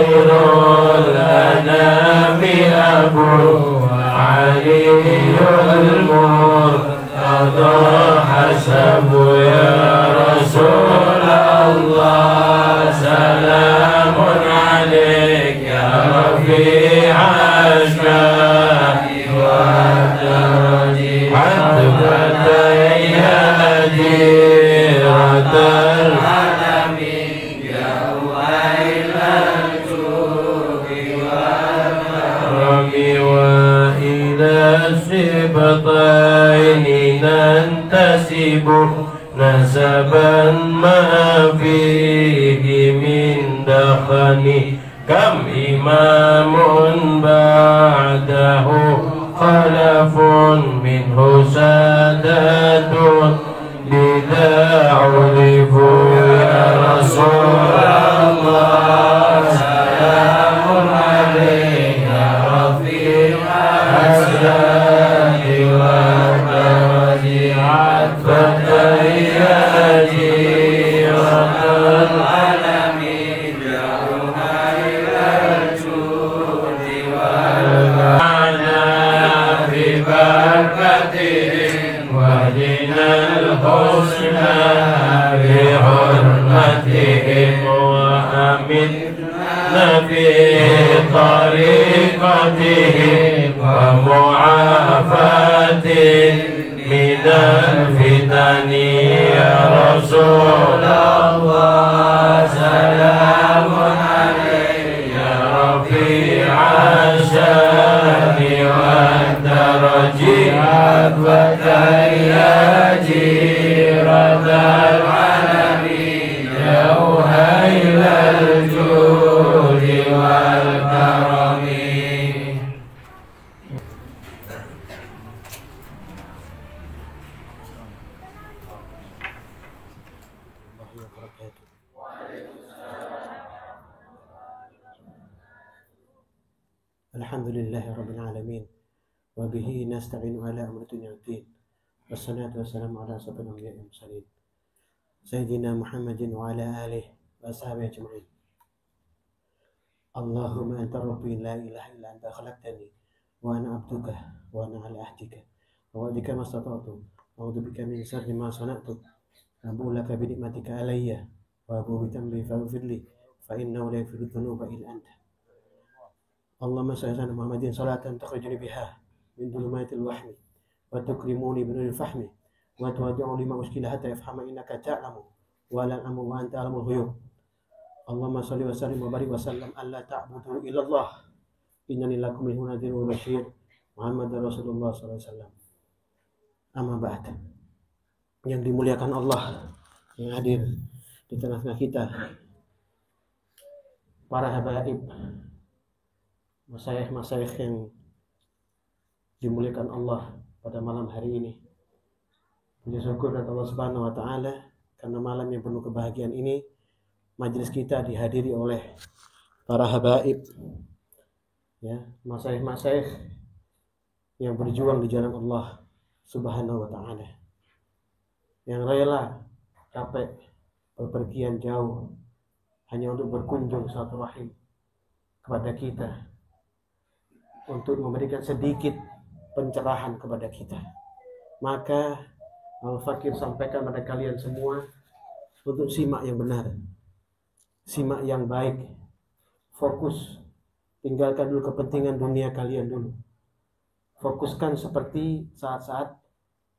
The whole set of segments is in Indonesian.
خير الأنام أبو علي المرتضى حسب يا رسول الله سلام عليك يا رفيع الشان والدرج حتى يا أجيرة العالمين يا ويل الجود والكرم وإلى السبطين ننتسب نسبا ما فيه من دخن كم إمام بعده خلف منه سادات بذا عرفوا يا رسول الله سلام عليك يا رفيع الأسلام والدرج عطفة يا جيرة العالمين يا خير الجود والمعنى ببركتهم وجنا الحسنى بحرمتهم وأمنا في طريقتهم ومعافاة من الفتن يا رسول الله سلام عليك يا رفيع الشان والدرج عطفة يا جيرة العالمين يا وهيل الجود والكرم. Alhamdulillahi Rabbil Alamin wa bihi nasta'inu ala amri dunya waddin wassalatu wassalamu ala asyrafil anbiya'i wal mursalin sayyidina Muhammadin wa ala alihi wa ashabihi ajma'in. Allahumma anta rabbi la ilaha illa anta khalaqtani wa ana abduka wa ana ala ahdika wa wa'dika mastata'tu a'udzu bika min syarri ma sana'tu abu'u laka bi ni'matika alayya wa abu'u bi dhanbi faghfir li fa innahu la yaghfiru dhunuba illa anta. Allahumma salli ala Muhammadin salatan takhrijuni biha min dhulumatil wahmi wa tukrimuni bi nuril fahmi wa tuwaddi'u lima uskila hatta yafhama innaka ta'lamu wa la a'lamu wa anta a'lamul ghuyub. Allahumma salli wa sallim wa barik wa sallam alla ta'budu illa Allah innani lakum minhu nadhirun wa basyir Muhammadar Rasulullah sallallahu alaihi wasallam. Amma ba'd. Yang dimuliakan Allah yang hadir di tengah-tengah kita, para habaib, masyayikh yang dimuliakan Allah pada malam hari ini. Puji syukur kepada Allah Subhanahu wa taala karena malam yang penuh kebahagiaan ini majelis kita dihadiri oleh para habaib, ya, masyayikh yang berjuang di jalan Allah Subhanahu wa taala, yang rela capek bepergian jauh hanya untuk berkunjung silaturahim kepada kita, untuk memberikan sedikit pencerahan kepada kita. Maka Al-Fakir sampaikan pada kalian semua untuk simak yang benar, simak yang baik, fokus, tinggalkan dulu kepentingan dunia kalian dulu. Fokuskan seperti saat-saat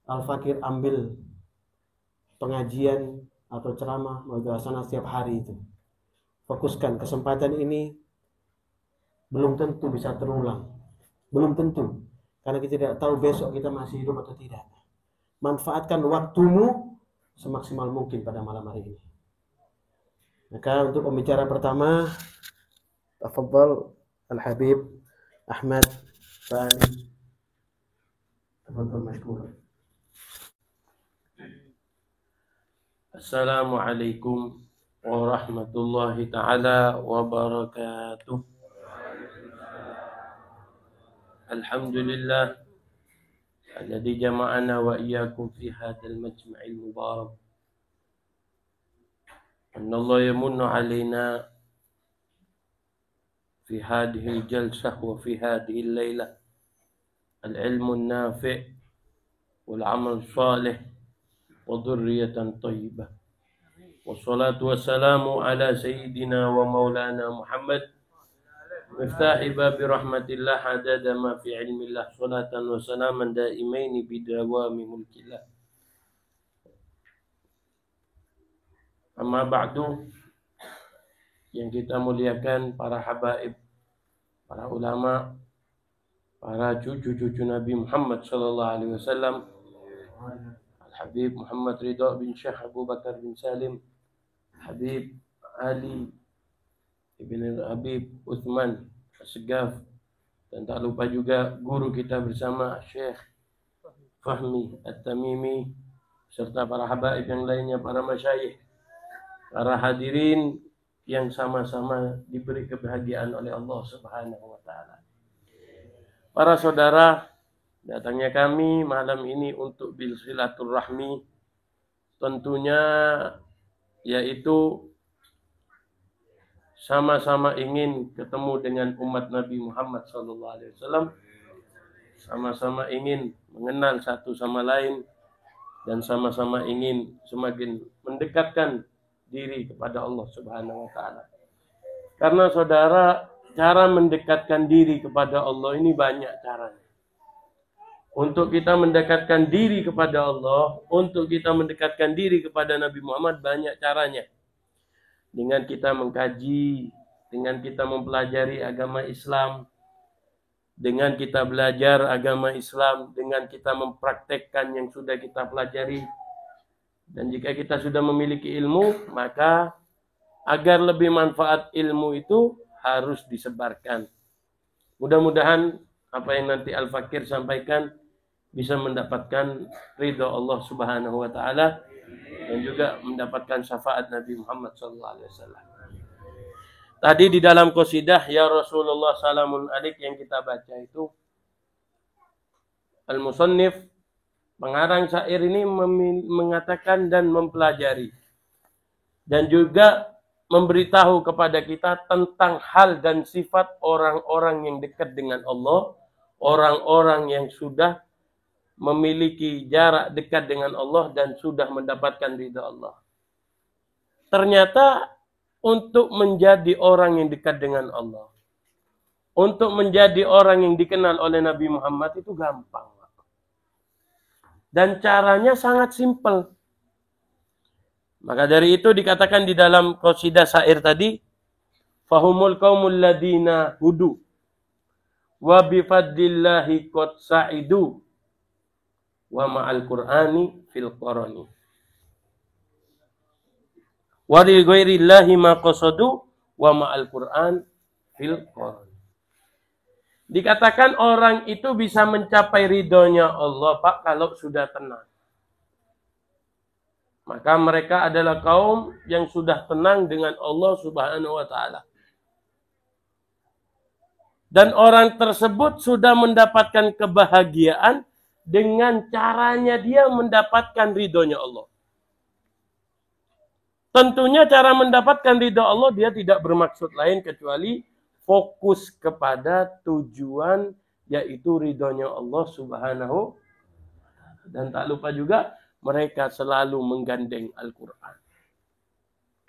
Al-Fakir ambil pengajian atau ceramah madrasah setiap hari itu. Fokuskan kesempatan ini, belum tentu bisa terulang. Belum tentu, karena kita tidak tahu besok kita masih hidup atau tidak. Manfaatkan waktumu semaksimal mungkin pada malam hari ini. Maka untuk pembicara pertama, tafadhal Al-Habib Ahmad Fani. Tafadhal mashkur. Assalamualaikum warahmatullahi ta'ala wabarakatuh. Alhamdulillah alladzi jama'ana wa iyyakum fi hadzal majma'il mubarak. Anna Allah yamunnu 'alaina في هذه الجلسة وفي هذه الليلة العلم النافع والعمل الصالح وذرية طيبة، والصلاة والسلام على سيدنا ومولانا محمد مفتاح باب رحمة الله عدد ما في علم الله، صلاة وسلاما دائمين بدوام ملك الله. Amma ba'du, yang kita muliakan para habaib, para ulama, para cucu-cucu Nabi Muhammad sallallahu alaihi wasallam, Al-Habib Muhammad Ridha bin Syekh Abu Bakar bin Salim, Habib Ali ibn Habib Uthman As-Segaf, dan tak lupa juga guru kita bersama Syekh Fahmi At-Tamimi, serta para habaib yang lainnya, para masyayikh, para hadirin yang sama-sama diberi kebahagiaan oleh Allah Subhanahu wa taala. Para saudara, datangnya kami malam ini untuk bersilaturahmi, tentunya yaitu sama-sama ingin ketemu dengan umat Nabi Muhammad SAW, sama-sama ingin mengenal satu sama lain, dan sama-sama ingin semakin mendekatkan diri kepada Allah Subhanahu wa taala. Karena saudara, cara mendekatkan diri kepada Allah ini banyak caranya. Untuk kita mendekatkan diri kepada Allah, untuk kita mendekatkan diri kepada Nabi Muhammad banyak caranya. Dengan kita mengkaji, dengan kita mempelajari agama Islam, dengan kita belajar agama Islam, dengan kita mempraktekkan yang sudah kita pelajari. Dan jika kita sudah memiliki ilmu, maka agar lebih manfaat ilmu itu harus disebarkan. Mudah-mudahan apa yang nanti Al-Fakir sampaikan bisa mendapatkan ridha Allah Subhanahu wa taala dan juga mendapatkan syafaat Nabi Muhammad sallallahu alaihi wasallam. Tadi di dalam qasidah Ya Rasulullah Salamun Alaik yang kita baca itu, Al-Musannif, pengarang syair ini mengatakan dan mempelajari dan juga memberitahu kepada kita tentang hal dan sifat orang-orang yang dekat dengan Allah, orang-orang yang sudah memiliki jarak dekat dengan Allah dan sudah mendapatkan ridha Allah. Ternyata untuk menjadi orang yang dekat dengan Allah, untuk menjadi orang yang dikenal oleh Nabi Muhammad itu gampang. Dan caranya sangat simpel. Maka dari itu dikatakan di dalam qasidah syair tadi, fahumul qaumul ladina hudu wa bifadlillahi qad sa'idu wa ma'al qur'ani fil qarani wa li ghairillahi ma qasadu wa ma'al qur'an fil qarani. Dikatakan orang itu bisa mencapai ridhonya Allah, Pak, kalau sudah tenang. Maka mereka adalah kaum yang sudah tenang dengan Allah Subhanahu wa taala. Dan orang tersebut sudah mendapatkan kebahagiaan dengan caranya dia mendapatkan ridhonya Allah. Tentunya cara mendapatkan ridho Allah dia tidak bermaksud lain kecuali fokus kepada tujuan, yaitu ridhonya Allah Subhanahu. Dan tak lupa juga mereka selalu menggandeng Al-Quran.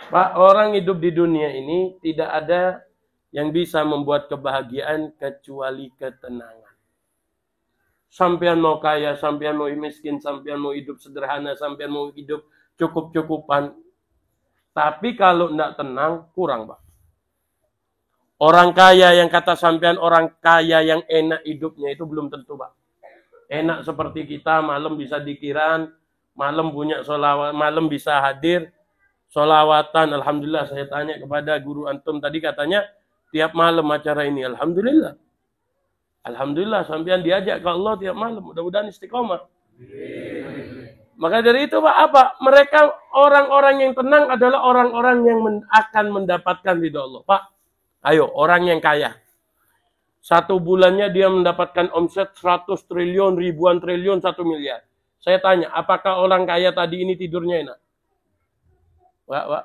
Pak, orang hidup di dunia ini tidak ada yang bisa membuat kebahagiaan kecuali ketenangan. Sampean mau kaya, sampean mau miskin, sampean mau hidup sederhana, sampean mau hidup cukup-cukupan. Tapi kalau tidak tenang, kurang, Pak. Orang kaya yang kata sampean orang kaya yang enak hidupnya itu belum tentu, Pak. Enak seperti kita, malam bisa dikiran, malam punya sholawat, malam bisa hadir, sholawatan. Alhamdulillah, saya tanya kepada guru antum tadi, katanya tiap malam acara ini. Alhamdulillah. Alhamdulillah, sampean diajak ke Allah tiap malam. Mudah-mudahan istiqomah. Maka dari itu, Pak, apa? Mereka orang-orang yang tenang adalah orang-orang yang akan mendapatkan ridha Allah. Pak, ayo, orang yang kaya. Satu bulannya dia mendapatkan omset 100 triliun, ribuan triliun, 1 miliar. Saya tanya, apakah orang kaya tadi ini tidurnya enak? Pak,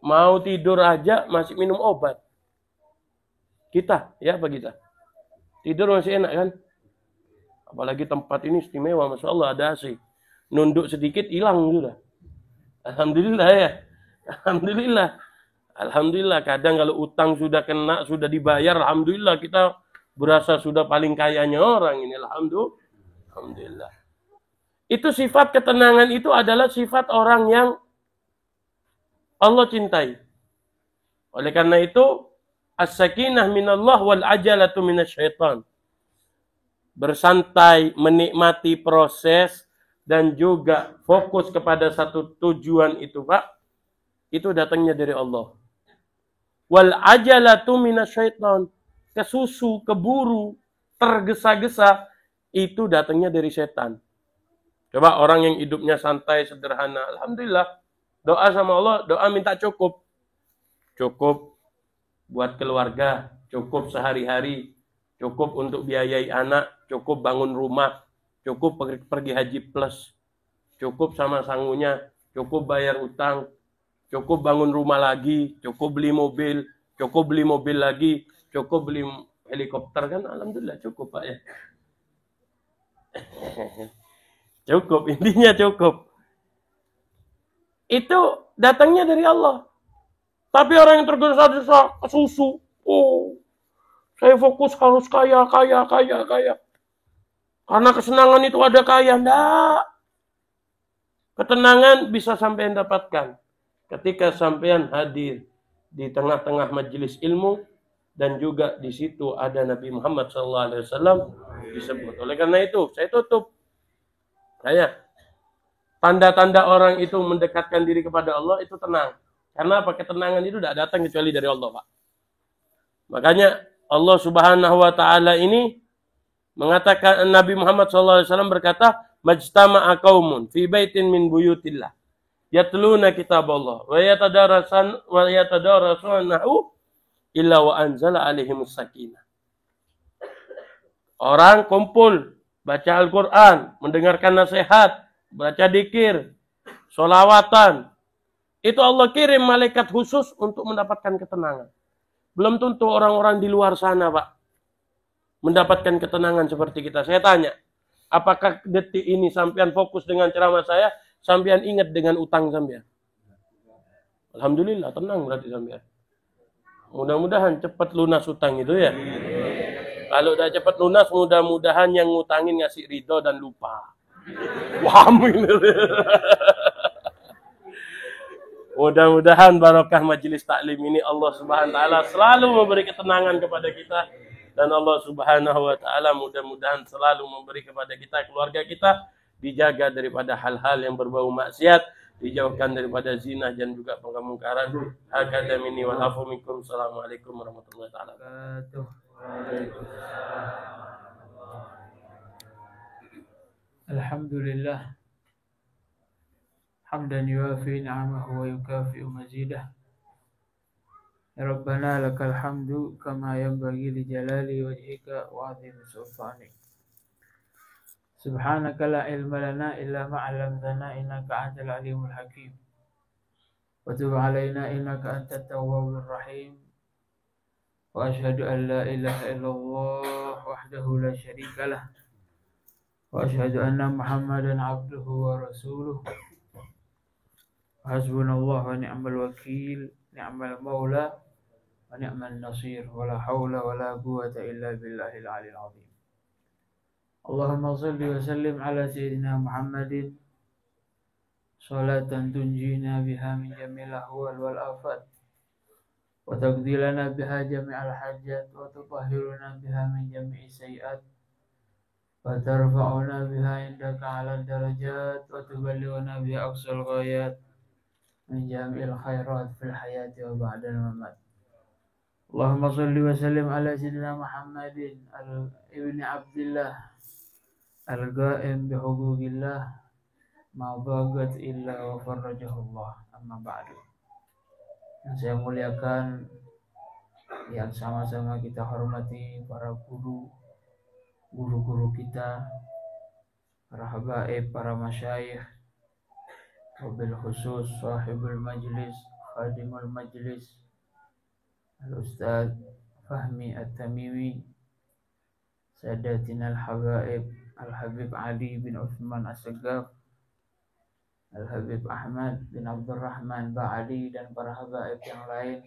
mau tidur aja masih minum obat. Kita, ya apa kita? Tidur masih enak kan? Apalagi tempat ini istimewa, Masya Allah ada AC. Nunduk sedikit hilang sudah. Alhamdulillah ya. Alhamdulillah. Alhamdulillah. Kadang kalau utang sudah kena, sudah dibayar, alhamdulillah kita berasa sudah paling kayanya orang ini. Alhamdulillah. Itu sifat ketenangan itu adalah sifat orang yang Allah cintai. Oleh karena itu, as-sakinah minallah wal ajalatu minasyaitan. Bersantai, menikmati proses, dan juga fokus kepada satu tujuan itu, Pak. Itu datangnya dari Allah. Wal ajalatu minasyaitan. Kesusu, keburu, tergesa-gesa, itu datangnya dari setan. Coba orang yang hidupnya santai, sederhana. Alhamdulillah. Doa sama Allah, doa minta cukup. Cukup buat keluarga, cukup sehari-hari, cukup untuk biayai anak, cukup bangun rumah, cukup pergi haji plus, cukup sama sangunya, cukup bayar utang, cukup bangun rumah lagi, cukup beli mobil lagi, cukup beli helikopter kan, alhamdulillah cukup Pak ya. Cukup, intinya cukup. Itu datangnya dari Allah. Tapi orang yang tergesa-gesa, kesusu, saya fokus harus kaya. Karena kesenangan itu ada kaya. Enggak. Ketenangan bisa sampean dapatkan ketika sampean hadir di tengah-tengah majelis ilmu, dan juga di situ ada Nabi Muhammad SAW disebut. Oleh karena itu, saya tutup. Tanda-tanda orang itu mendekatkan diri kepada Allah itu tenang. Karena apa? Ketenangan itu tidak datang kecuali dari Allah, Pak. Makanya Allah Subhanahu wa taala ini mengatakan, Nabi Muhammad SAW berkata, "Majtama'a qaumun fi baitin min buyutillah yatluna kitab Allah wa yatadarasunahu illa wa anzala alaihimus sakinah." Orang kumpul baca Al-Qur'an, mendengarkan nasihat, baca dzikir, sholawatan. Itu Allah kirim malaikat khusus untuk mendapatkan ketenangan. Belum tentu orang-orang di luar sana, Pak, mendapatkan ketenangan seperti kita. Saya tanya, apakah detik ini sampean fokus dengan ceramah saya, sampean ingat dengan utang sampean? Alhamdulillah, tenang berarti sampean. Mudah-mudahan cepat lunas utang itu ya. Kalau udah cepat lunas, mudah-mudahan yang ngutangin ngasih ridho dan lupa. Wah, mudah-mudahan barokah majelis taklim ini Allah Subhanahu wa taala selalu memberi ketenangan kepada kita, dan Allah Subhanahu wa taala mudah-mudahan selalu memberi kepada kita, keluarga kita dijaga daripada hal-hal yang berbau maksiat, dijauhkan daripada zina dan juga kemungkaran. Hakadha minni wal afu minkum. Assalamualaikum warahmatullahi wabarakatuh. Alhamdulillah. حمدا يوافي نعمه ويكافئ مزيده. يا ربنا لك الحمد كما ينبغي لجلال وجهك وعظيم سلطانك. سبحانك لا علم لنا إلا ما علمتنا إنك أنت العليم الحكيم. وتب علينا إنك أنت التواب الرحيم. وأشهد أن لا إله إلا الله وحده لا شريك له. وأشهد أن محمدا عبده ورسوله. حسبنا الله ونعم الوكيل، نعم المولى ونعم النصير، ولا حول ولا قوة إلا بالله العلي العظيم. اللهم صل وسلم على سيدنا محمد صلاة تنجينا بها من جميع الأهوال والآفات، وتقضي لنا بها جميع الحاجات، وتطهرنا بها من جميع السيئات، وترفعنا بها عندك على الدرجات، وتبلغنا بها أقصى الغايات من جميع الخيرات في الحياة وبعد الممات. اللهم صل وسلم على سيدنا محمد ابن عبد الله القائم بحقوق الله ما ضاقت إلا وفرجه الله. Amma ba'du. Yang saya muliakan, yang sama-sama kita hormati para guru-guru kita, para habaib, para masyayikh, wabil khusus sahibul majlis, khadimul majlis, al-ustaz Fahmi At-Tamimi, Sadatina Al-Habaib, Al-Habib Ali bin Uthman As-Segaf, Al-Habib Ahmad bin Abdurrahman Ba'ali, dan para habaib yang lain.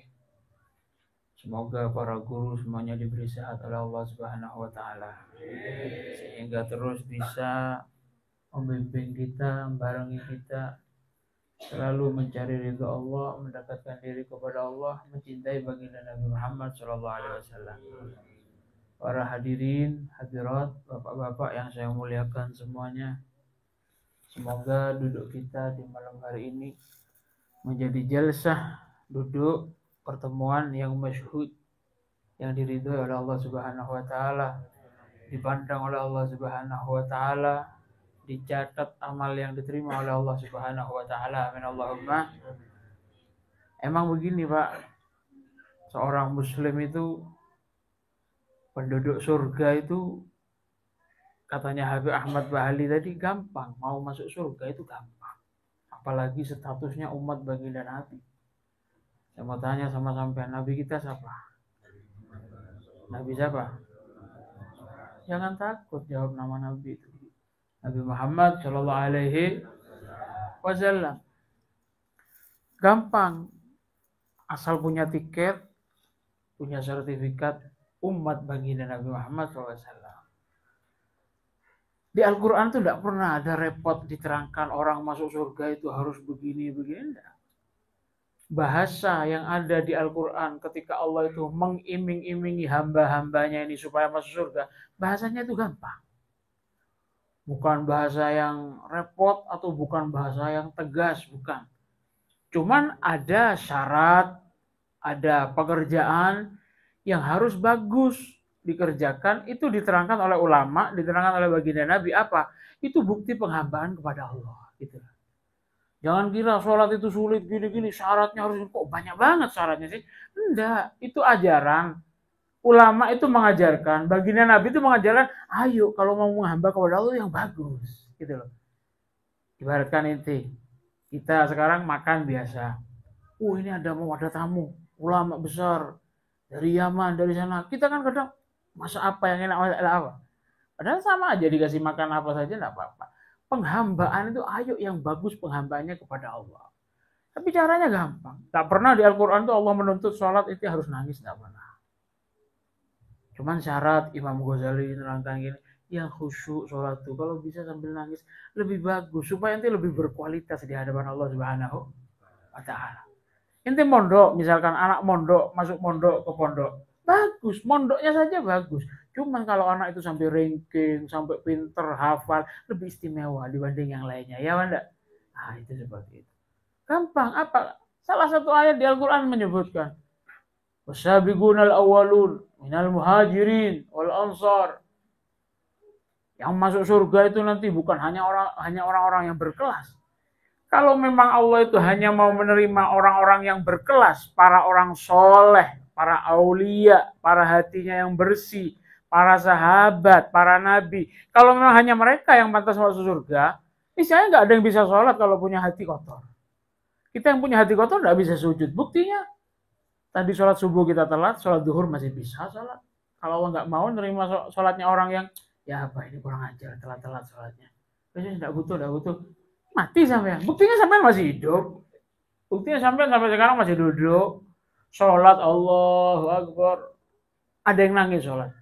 Semoga para guru semuanya diberi sehat oleh Allah Subhanahu wa Ta'ala, sehingga terus bisa membimbing kita, membarengi kita selalu mencari ridha Allah, mendekatkan diri kepada Allah, mencintai baginda Nabi Muhammad SAW. Para hadirin, hadirat, bapak-bapak yang saya muliakan semuanya, semoga duduk kita di malam hari ini menjadi jalsah duduk pertemuan yang masyhud, yang diridhoi oleh Allah Subhanahu wa Ta'ala, dipandang oleh Allah Subhanahu wa Ta'ala, dicatat amal yang diterima oleh Allah Subhanahu wa Ta'ala. Amin Allahumma. Emang begini Pak, seorang muslim itu, penduduk surga itu, katanya Habib Ahmad Ba'ali tadi, gampang. Mau masuk surga itu gampang, apalagi statusnya umat baginda Nabi. Saya mau tanya sama sampean, Nabi kita siapa? Nabi siapa? Jangan takut jawab nama Nabi itu. Nabi Muhammad Shallallahu Alaihi Wasallam. Gampang, asal punya tiket, punya sertifikat umat baginda Nabi Muhammad SAW. Di Al-Quran itu tidak pernah ada repot diterangkan orang masuk surga itu harus begini-begini. Bahasa yang ada di Al-Quran ketika Allah itu mengiming-imingi hamba-hambanya ini supaya masuk surga, bahasanya itu gampang. Bukan bahasa yang repot atau bukan bahasa yang tegas, bukan. Cuman ada syarat, ada pekerjaan yang harus bagus dikerjakan, itu diterangkan oleh ulama, diterangkan oleh baginda Nabi. Apa? Itu bukti penghambaan kepada Allah. Gitu. Jangan kira sholat itu sulit gini-gini, syaratnya harus, kok banyak banget syaratnya sih. Enggak, itu ajaran. Ulama itu mengajarkan, baginda Nabi itu mengajarkan, ayo kalau mau menghamba kepada Allah yang bagus. Gitu loh. Ibaratkan inti, kita sekarang makan biasa. Ini mau ada tamu, ulama besar, dari Yaman, dari sana. Kita kan kadang, masa apa yang enak, masa apa. Padahal sama aja dikasih makan apa saja, enggak apa-apa. Penghambaan itu ayo yang bagus penghambaannya kepada Allah. Tapi caranya gampang. Tak pernah di Al-Quran itu Allah menuntut sholat itu harus nangis, tak pernah. Cuman syarat Imam Ghazali menerangkan gini, yang khusyuk sholat itu kalau bisa sambil nangis lebih bagus supaya nanti lebih berkualitas di hadapan Allah Subhanahu wa Ta'ala. Inti mondok, misalkan anak mondok masuk mondok ke pondok, bagus, mondoknya saja bagus. Cuman kalau anak itu sampai ranking, sampai pinter, hafal, lebih istimewa dibanding yang lainnya. Ya enggak? Nah, itu seperti itu. Gampang. Apa? Salah satu ayat di Al-Quran menyebutkan, wasabiqunal awwalun minal muhajirin wal ansar. Yang masuk surga itu nanti bukan hanya orang-orang yang berkelas. Kalau memang Allah itu hanya mau menerima orang-orang yang berkelas, para orang soleh, para aulia, para hatinya yang bersih, para sahabat, para nabi. Kalau memang hanya mereka yang pantas masuk surga, misalnya nggak ada yang bisa sholat kalau punya hati kotor. Kita yang punya hati kotor nggak bisa sujud. Buktinya, tadi sholat subuh kita telat, sholat duhur masih bisa sholat. Kalau Allah nggak mau nerima sholatnya orang yang, ya apa ini kurang ajar, telat-telat sholatnya. Biasanya nggak butuh. Mati sampean. Buktinya sampean masih hidup. Buktinya sampean sampai sekarang masih duduk. Sholat Allahu Akbar. Ada yang nangis sholat.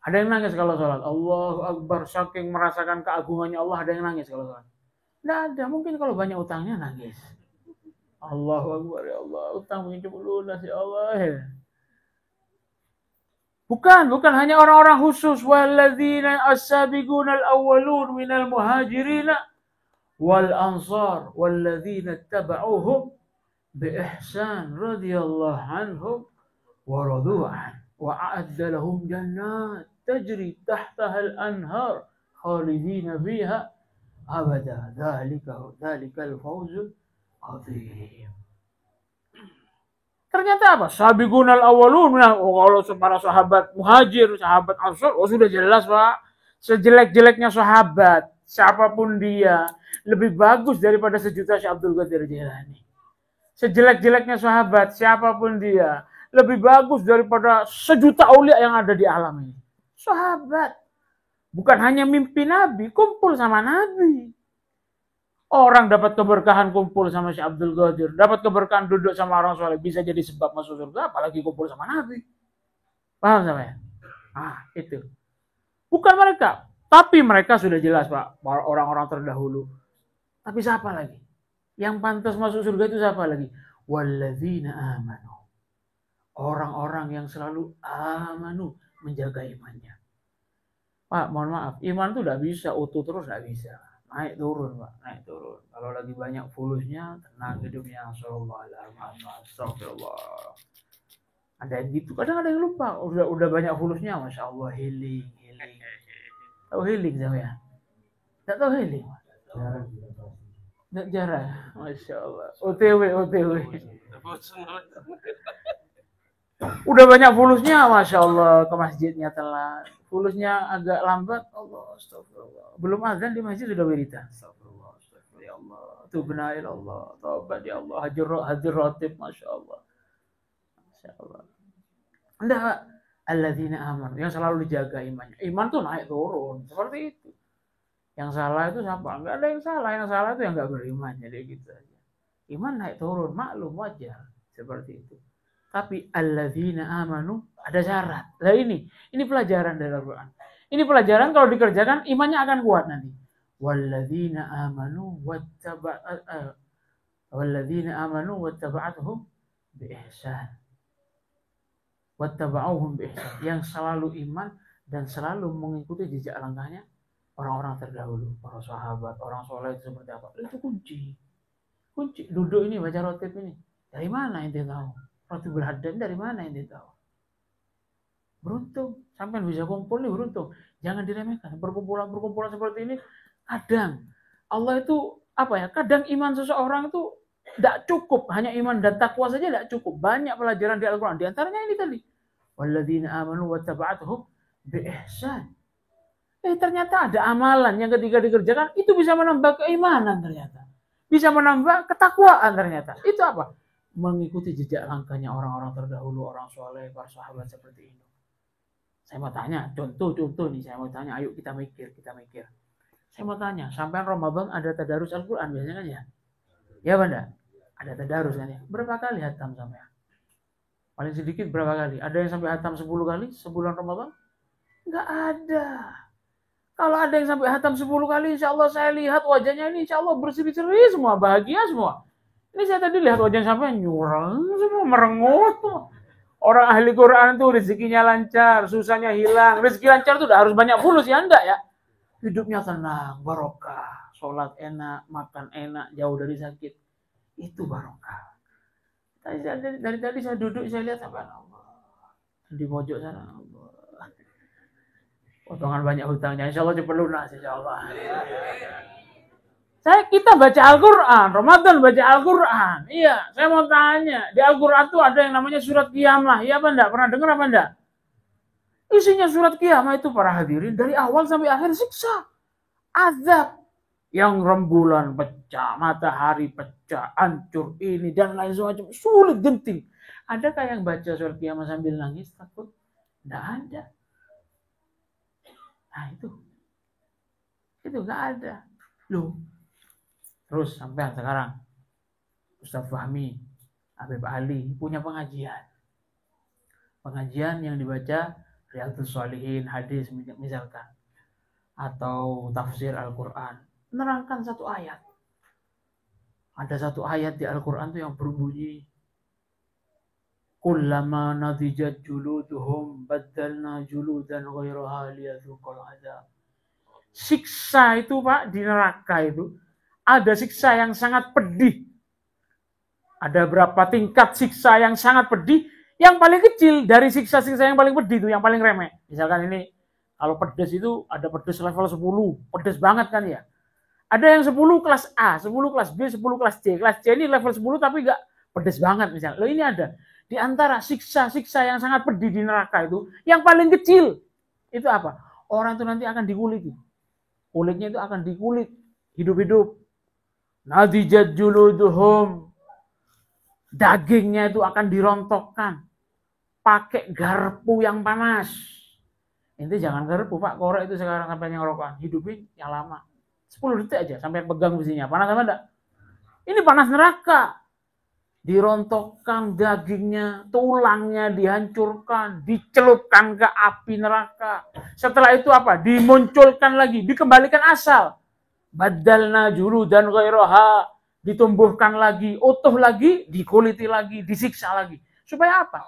Ada yang nangis kalau sholat. Allahu Akbar. Saking merasakan keagungannya Allah, ada yang nangis kalau sholat. Tidak ada. Mungkin kalau banyak utangnya nangis. Allahu Akbar. Ya Allah. Utang hidup lunas. Ya Allah. Bukan hanya orang-orang khusus. Walladzina as-sabiqunal awwalun minal muhajirina wal ansar walladzina taba'uhum bi ihsan radhiyallahu anhum wa radu an wa a'adda lahum jannat tajri tahtaha al-anhar khalidina fiha abada dzalikal fawzul azim. Ternyata apa? Sabiqunal awwalun. Kalau para sahabat muhajir, sahabat ansar, sudah jelas Pak. Sejelek-jeleknya sahabat, siapapun dia, lebih bagus daripada sejuta Syekh Abdul Qadir Jailani. Sejelek-jeleknya sahabat, siapapun dia, lebih bagus daripada sejuta aulia yang ada di alam ini. Sahabat. Bukan hanya mimpi Nabi, kumpul sama Nabi. Orang dapat keberkahan kumpul sama Syekh Abdul Qadir, dapat keberkahan duduk sama orang soleh, bisa jadi sebab masuk surga, apalagi kumpul sama Nabi. Paham sama ya? Itu. Bukan mereka, tapi mereka sudah jelas Pak, orang-orang terdahulu. Tapi siapa lagi? Yang pantas masuk surga itu siapa lagi? Walladzina amanu. Orang-orang yang selalu amanu, menjaga imannya. Pak, mohon maaf, iman itu tidak bisa utuh terus, tidak bisa. Naik turun, Pak, naik turun. Kalau lagi banyak fulusnya, tenang hidupnya. Astagfirullah. Ada yang gitu, kadang ada yang lupa. Udah banyak fulusnya, Masya Allah, healing. Tahu healing sama ya? Tidak tahu healing? Tidak jarang, Masya Allah. OTW. Udah banyak fulusnya, Masya Allah, ke masjidnya telat. Fulusnya agak lambat, Allah, astagfirullah. Belum azan di masjid sudah wiridan. Astagfirullah, ya Allah. Tubna ila Allah, taubat ya Allah, hadir rotib, Masya Allah. Masya Allah. Enggak, alladzina amanu, yang selalu dijaga imannya. Iman tuh naik turun, seperti itu. Yang salah itu siapa? Enggak ada yang salah. Yang salah itu yang enggak beriman, jadi gitu aja. Iman naik turun, maklum, wajar, seperti itu. Tapi alladzina amanu ada syarat. Nah ini pelajaran dari Al-Quran. Ini pelajaran kalau dikerjakan imannya akan kuat nanti. Walladzina amanu wattaba'atuhum biihsan. Wattaba'uhum biihsan. Yang selalu iman dan selalu mengikuti jejak langkahnya orang-orang terdahulu, para sahabat, orang soleh itu seperti apa? Itu kunci. Duduk ini baca rotib ini. Dari mana ente tahu? Rotib berhadan dari mana ente tahu? Beruntung, sampai bisa kumpul nih beruntung. Jangan diremehkan. Berkumpulan seperti ini kadang Allah itu kadang iman seseorang itu tidak cukup, hanya iman dan takwa saja tidak cukup. Banyak pelajaran di Al-Quran. Di antaranya ini tadi. Walladzina amanu wattaba'atuhum biihsan. Ternyata ada amalan yang ketika dikerjakan itu bisa menambah keimanan ternyata. Bisa menambah ketakwaan ternyata. Itu apa? Mengikuti jejak langkahnya orang-orang terdahulu, orang soleh, para sahabat seperti ini. Saya mau tanya, contoh nih, saya mau tanya, ayo kita mikir. Saya mau tanya, sampai Ramadan ada tadarus Al-Quran biasanya kan ya? Ya Banda? Ada tadarus kan ya? Berapa kali hatam sampai? Paling sedikit berapa kali? Ada yang sampai hatam 10 kali sebulan Ramadan? Enggak ada. Kalau ada yang sampai hatam 10 kali, insya Allah saya lihat wajahnya ini, insya Allah berseri-seri semua, bahagia semua. Ini saya tadi lihat wajah sampai nyurang semua, merengut semua. Orang ahli Quran tuh rezekinya lancar, susahnya hilang. Rezeki lancar tuh udah harus banyak fulus ya, enggak ya? Hidupnya tenang, barokah, sholat enak, makan enak, jauh dari sakit. Itu barokah. Dari tadi saya duduk, saya lihat apa Allah. Di pojok sana Allah. Potongan banyak hutangnya, insya Allah cepat lunas, insya Allah. Kita baca Al-Quran, Ramadan baca Al-Quran. Iya, saya mau tanya, di Al-Quran tuh ada yang namanya surat Qiyamah. Iya apa enggak? Pernah dengar apa enggak? Isinya surat Qiyamah itu para hadirin dari awal sampai akhir siksa, azab, yang rembulan pecah, matahari pecah, hancur ini dan lain semacam, sulit genting. Adakah yang baca surat Qiyamah sambil nangis takut? Enggak ada. Nah itu enggak ada. Loh. Terus sampai sekarang Ustaz Fahmi, Habib Ali punya pengajian. Pengajian yang dibaca Riyadhus Shalihin, hadis misalkan, atau tafsir Al-Quran. Menerangkan satu ayat. Ada satu ayat di Al-Quran itu yang berbunyi, Kullama nadijat juluduhum baddalna juludan ghairaha liyadzuqal azab. Siksa itu Pak, di neraka itu ada siksa yang sangat pedih. Ada berapa tingkat siksa yang sangat pedih. Yang paling kecil dari siksa-siksa yang paling pedih itu, yang paling remeh. Misalkan ini, kalau pedes itu ada pedes level 10. Pedes banget kan ya. Ada yang 10 kelas A, 10 kelas B, 10 kelas C. Kelas C ini level 10 tapi gak pedes banget misalnya. Loh ini ada. Di antara siksa-siksa yang sangat pedih di neraka itu, yang paling kecil. Itu apa? Orang itu nanti akan dikuliti. Kulitnya itu akan dikulit. Hidup-hidup. Nadijat juluduhum, dagingnya itu akan dirontokkan. pakai garpu yang panas. Inti jangan garpu, Pak. Korek itu sekarang sampai yang rokokan. Hidupin yang lama. 10 detik aja sampai pegang besinya. Panas apa enggak? Ini panas neraka. Dirontokkan dagingnya, tulangnya dihancurkan, dicelupkan ke api neraka. Setelah itu apa? Dimunculkan lagi, dikembalikan asal. Badalna juludan ghairaha, ditumbuhkan lagi, utuh lagi, dikuliti lagi, disiksa lagi. Supaya apa?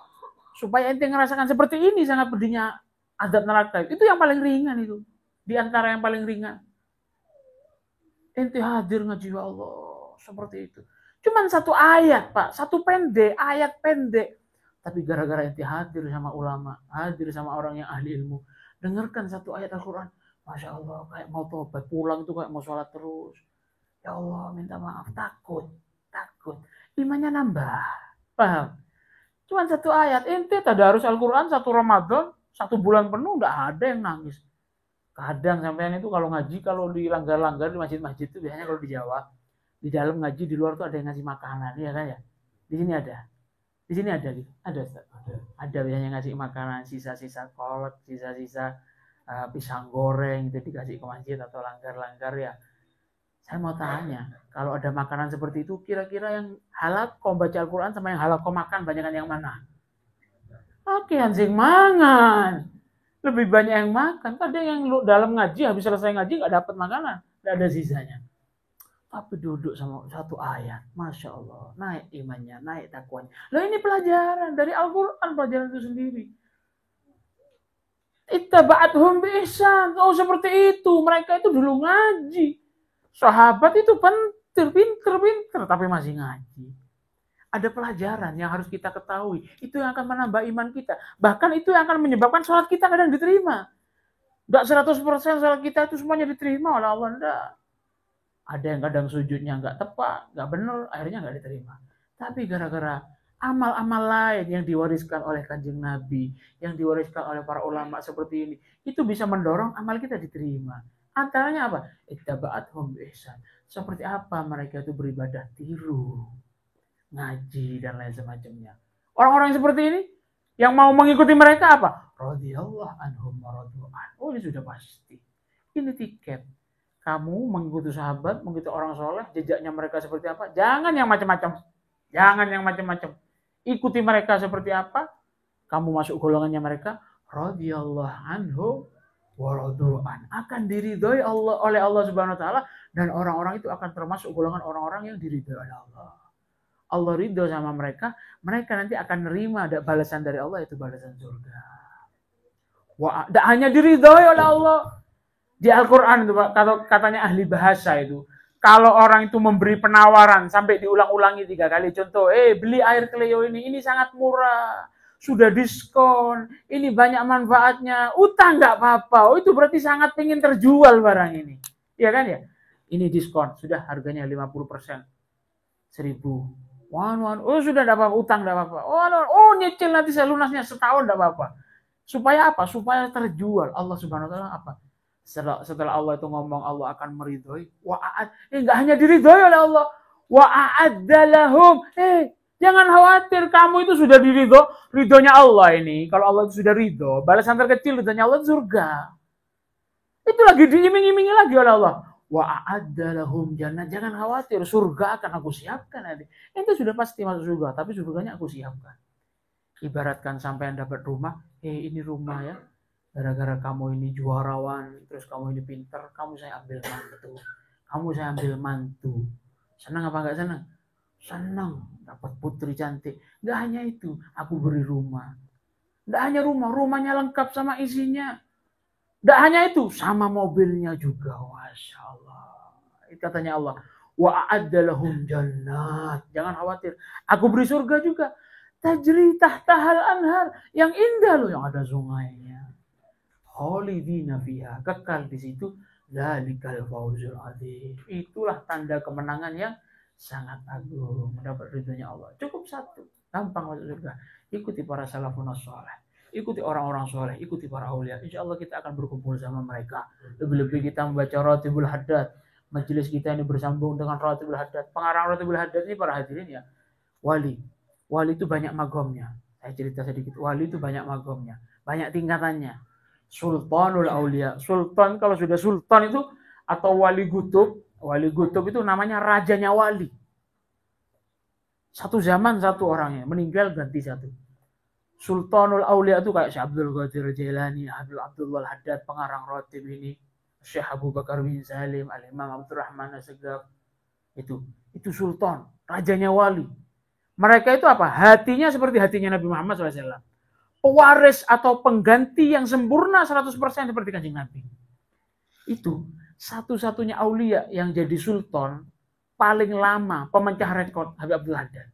Supaya ente ngerasakan seperti ini sangat pedihnya azab neraka. Itu yang paling ringan itu. Di antara yang paling ringan. Ente hadir ngaji Allah seperti itu. Cuman satu ayat, Pak. Satu pendek, ayat pendek. Tapi gara-gara ente hadir sama ulama, hadir sama orang yang ahli ilmu, dengarkan satu ayat Al-Quran. Masya Allah, kayak mau tobat. Pulang itu kayak mau sholat terus. Ya Allah, minta maaf. Takut. Imannya nambah. Paham? Cuman satu ayat. Ente tadarus Al-Quran 1 Ramadan, 1 bulan penuh, nggak ada yang nangis. Kadang sampean itu kalau ngaji, kalau dilanggar-langgar di masjid-masjid itu biasanya kalau di Jawa, di dalam ngaji, di luar tuh ada yang ngasih makanan, ya kan ya? Di sini ada. Di sini ada gitu. Ada, Ustaz. Ada biasanya ngasih makanan, sisa-sisa kolak, sisa-sisa pisang goreng itu dikasih ke masjid atau langgar-langgar ya. Saya mau tanya, kalau ada makanan seperti itu, kira-kira yang halak kau baca Al-Quran sama yang halak kau makan, banyakan yang mana? Oke, hansing mangan. Lebih banyak yang makan. Kadang yang dalam ngaji, habis selesai ngaji nggak dapat makanan, nggak ada sisanya. Tapi duduk sama satu ayat, Masya Allah, naik imannya, naik takwanya. Lah ini pelajaran dari Al-Quran, pelajaran itu sendiri. Ittaba'athum biihsan. Oh seperti itu, mereka itu dulu ngaji. Sahabat itu pinter, tapi masih ngaji. Ada pelajaran yang harus kita ketahui. Itu yang akan menambah iman kita. Bahkan itu yang akan menyebabkan sholat kita kadang diterima. Enggak 100% sholat kita itu semuanya diterima oleh Allah. Enggak. Ada yang kadang sujudnya enggak tepat, enggak benar, akhirnya enggak diterima. Tapi gara-gara amal-amal lain yang diwariskan oleh Kanjeng Nabi, yang diwariskan oleh para ulama seperti ini, itu bisa mendorong amal kita diterima. Antaranya apa? Ittaba'athum biihsan. Seperti apa mereka itu beribadah, tiru, ngaji dan lain semacamnya. Orang-orang seperti ini yang mau mengikuti mereka apa? Radhiyallahu anhum wa radu an. Oh, ini sudah pasti. Ini tiket. Kamu mengikuti sahabat, mengikuti orang soleh, jejaknya mereka seperti apa? Jangan yang macam-macam. Jangan yang macam-macam. Ikuti mereka seperti apa? Kamu masuk golongannya mereka. Radhiyallahu anhum wa radu an. Akan diridhoi Allah oleh Allah Subhanahu wa taala dan orang-orang itu akan termasuk golongan orang-orang yang diridhoi oleh Allah. Allah ridho sama mereka, mereka nanti akan nerima balasan dari Allah, itu balasan surga. Wah, tidak hanya diridhoi oleh Allah. Di Al-Quran itu katanya ahli bahasa itu, kalau orang itu memberi penawaran sampai diulang-ulangi 3 kali, contoh, beli air Cleo ini sangat murah, sudah diskon, ini banyak manfaatnya, utang nggak apa-apa, itu berarti sangat ingin terjual barang ini, ya kan ya? Ini diskon, sudah harganya 50%, 1.000. Oh sudah tidak apa-apa, utang tidak apa-apa. Oh nyicil nanti saya lunasnya setahun tidak apa-apa. Supaya apa? Supaya terjual. Allah Subhanahu wa taala apa? Setelah Allah itu ngomong Allah akan meridhoi, enggak hanya diridhoi oleh Allah, wa a'adda lahum. Jangan khawatir, kamu itu sudah ridhonya Allah ini. Kalau Allah itu sudah ridho, balasan terkecil ridhonya Allah itu surga. Itu lagi diiming-imingi lagi oleh Allah. Wa a'adda lahum jannah, jangan khawatir, surga akan aku siapkan nanti. Itu sudah pasti masuk surga, tapi surganya aku siapkan. Ibaratkan sampai dapat rumah, ini rumah ya, gara-gara kamu ini juarawan, terus kamu ini pinter, kamu saya ambil mantu. Senang apa enggak senang? Senang, dapat putri cantik. Enggak hanya itu, aku beri rumah. Enggak hanya rumahnya lengkap sama isinya. Tidak hanya itu, sama mobilnya juga. Masya Allah. Itu katanya Allah. Wa a'adda lahum jannat. Jangan khawatir. Aku beri surga juga. Tajri tahtahal anhar. Yang indah loh, yang ada sungainya. Khalidina fiha. Kekal di situ. Dzalikal fawzul adzim. Itulah tanda kemenangan yang sangat agung. Mendapat ridhonya Allah. Cukup satu. Gampang masuk surga. Ikuti para salafun shalih. Ikuti orang-orang soleh, ikuti para aulia. Insya Allah kita akan berkumpul sama mereka. Lebih-lebih kita membaca Ratibul Haddad. Majelis kita ini bersambung dengan Ratibul Haddad. Pengarang Ratibul Haddad ini para hadirin ya, wali. Wali itu banyak magomnya. Saya cerita sedikit. Wali itu banyak makomnya, banyak tingkatannya. Sultanul Aulia. Sultan kalau sudah sultan itu atau wali gutub itu namanya rajanya wali. Satu zaman satu orangnya, meninggal ganti satu. Sultanul Aulia itu kayak Syekh Abdul Qadir Jailani, Habib Abdullah Haddad, pengarang Rotib ini, Syekh Abu Bakar bin Salim, Al-Imam Abdurrahman As-Segaf. Itu sultan, rajanya wali. Mereka itu apa? Hatinya seperti hatinya Nabi Muhammad SAW. Pewaris atau pengganti yang sempurna 100% seperti Kanjeng Nabi. Itu satu-satunya aulia yang jadi sultan paling lama, pemecah rekor, Habib Abdul Haddad.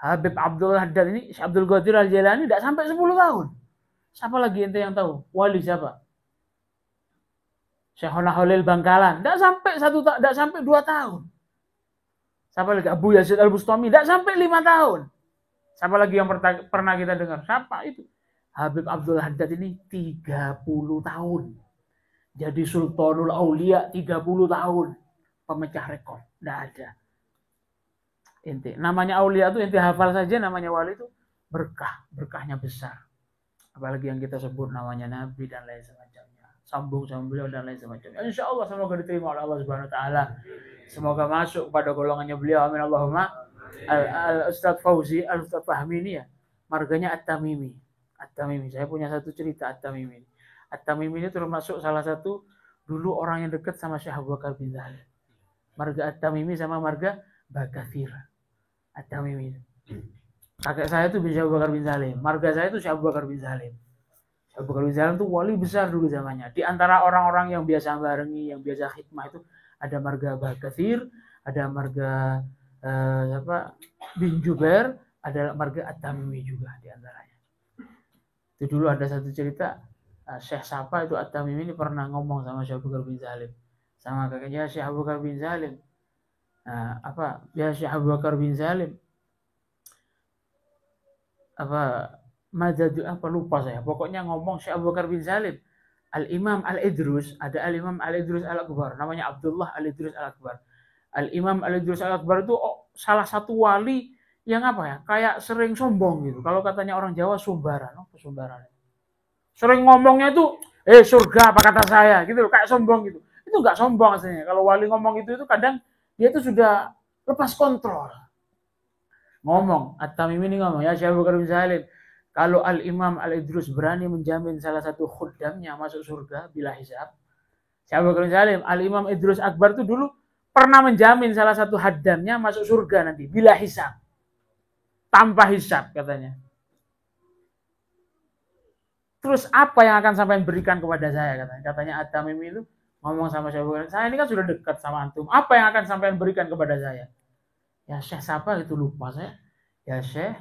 Habib Abdul Haddad ini, Syekh Abdul Qadir Al-Jailani tidak sampai 10 tahun. Siapa lagi ente yang tahu? Wali siapa? Syekhona Khalil Bangkalan, tidak sampai 2 tahun. Siapa lagi? Abu Yazid Al-Bustami, tidak sampai 5 tahun. Siapa lagi yang pernah kita dengar? Siapa itu? Habib Abdul Haddad ini 30 tahun. Jadi Sultanul Aulia 30 tahun. Pemecah rekor. Tidak ada. Inti. Namanya Aulia itu inti hafal saja, namanya wali itu berkah. Berkahnya besar. Apalagi yang kita sebut namanya Nabi dan lain semacamnya. Sambung sama beliau dan lain semacamnya. Insya Allah semoga diterima oleh Allah Subhanahu Wa Taala. Semoga masuk pada golongannya beliau. Amin Allahumma. Al-Ustadz Fauzi, Al-Ustadz Fahmi ini ya, marganya At-Tamimi. At-Tamimi, saya punya satu cerita At-Tamimi. At-Tamimi ini termasuk salah satu dulu orang yang dekat sama Syekh Abu Bakar bin Salim. Marga At-Tamimi sama marga Bakathir. At-Tamimi. Kakek saya itu Syekh Abu Bakar bin Salim. Marga saya itu Syekh Abu Bakar bin Salim. Syekh Abu Bakar bin Salim itu wali besar dulu zamannya. Di antara orang-orang yang biasa barengi, yang biasa khidmah itu ada marga Bakathir, ada marga bin Jubair, ada marga At-Tamimi juga di antaranya. Itu dulu ada satu cerita, Syekh Sapa itu At-Tamimi ini pernah ngomong sama Syekh Abu Bakar bin Salim, sama kakaknya Syekh Abu Bakar bin Salim. Ya Syekh Abu Bakar bin Salim, lupa saya. Pokoknya ngomong Syekh Abu Bakar bin Salim, Al-Imam Al-Idrus, ada Al-Imam Al-Idrus Al-Akbar, namanya Abdullah Al-Idrus Al-Akbar. Al-Imam Al-Idrus Al-Akbar itu salah satu wali yang kayak sering sombong gitu. Kalau katanya orang Jawa sumbaran. Sering ngomongnya itu, surga apa kata saya gitu, kayak sombong gitu. Itu enggak sombong aslinya. Kalau wali ngomong itu kadang dia itu sudah lepas kontrol. Ngomong, At-Tamimi ini ngomong, ya Syekh Abu Bakar bin Salim, kalau Al-Imam Al-Idrus berani menjamin salah satu khuddamnya masuk surga bila hisab. Syekh Abu Bakar bin Salim, Al-Imam Idrus Akbar itu dulu pernah menjamin salah satu haddamnya masuk surga nanti bila hisab, tanpa hisab katanya. Terus apa yang akan sampai berikan kepada saya katanya At-Tamimi itu ngomong sama saya ini kan sudah dekat sama antum, apa yang akan sampai berikan kepada saya? Ya Syekh siapa itu lupa saya. Ya Syekh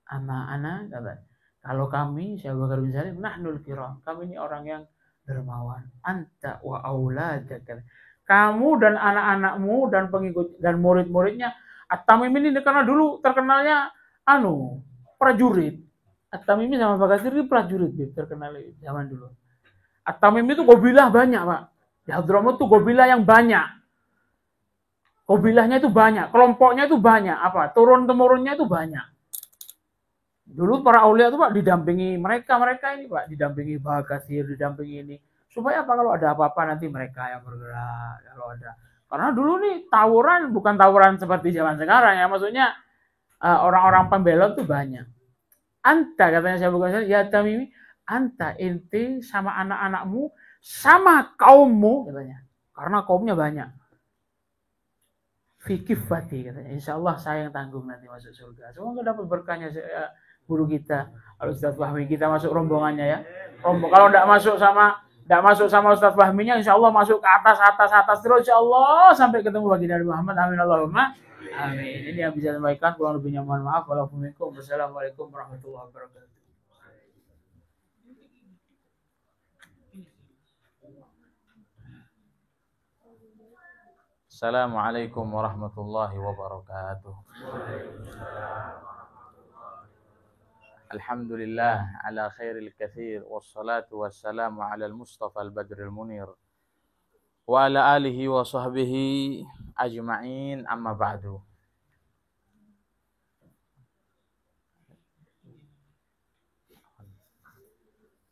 ana katanya, kalau kami Syekh Abu Bakar bin Salim nahnul kiram, kami ini orang yang dermawan, anta wa auladaka, kamu dan anak-anakmu dan pengikut dan murid-muridnya. At-Tamimi ini karena dulu terkenalnya prajurit. At-Tamimi sama Bakathir itu prajurit terkenal zaman dulu. At-Tamimi itu gobilah banyak, Pak. Di Hadramaut itu gobilah yang banyak. Gobilahnya itu banyak, kelompoknya itu banyak, turun-temurunnya itu banyak. Dulu para aulia itu Pak didampingi mereka ini Pak, didampingi Bakathir, didampingi ini. Supaya kalau ada apa-apa nanti mereka yang bergerak, kalau ada. Karena dulu nih tawuran bukan tawuran seperti zaman sekarang ya, maksudnya orang-orang pembelot tuh banyak. Anta katanya saya bukan ya Tamimi, anta inti sama anak-anakmu sama kaummu katanya. Karena kaumnya banyak. Fikifati katanya. Insyaallah saya yang tanggung nanti masuk surga. Semoga dapat berkahnya guru kita, Al-Ustadz Fahmi, kita masuk rombongannya ya. Kalau tidak masuk sama Ustadz Fahminya, insya Allah masuk ke atas terus, insya Allah sampai ketemu baginda Nabi Muhammad. Amin Allahumma amin. Ini yang bisa sampaikan, kurang lebihnya mohon maaf. Wassalamualaikum warahmatullahi wabarakatuh. Assalamualaikum warahmatullahi wabarakatuh. Alhamdulillah ala khairil kathir, wassalatu wassalamu ala al-Mustafa al-Badril Munir wa ala alihi wa sahbihi ajma'in, amma ba'du.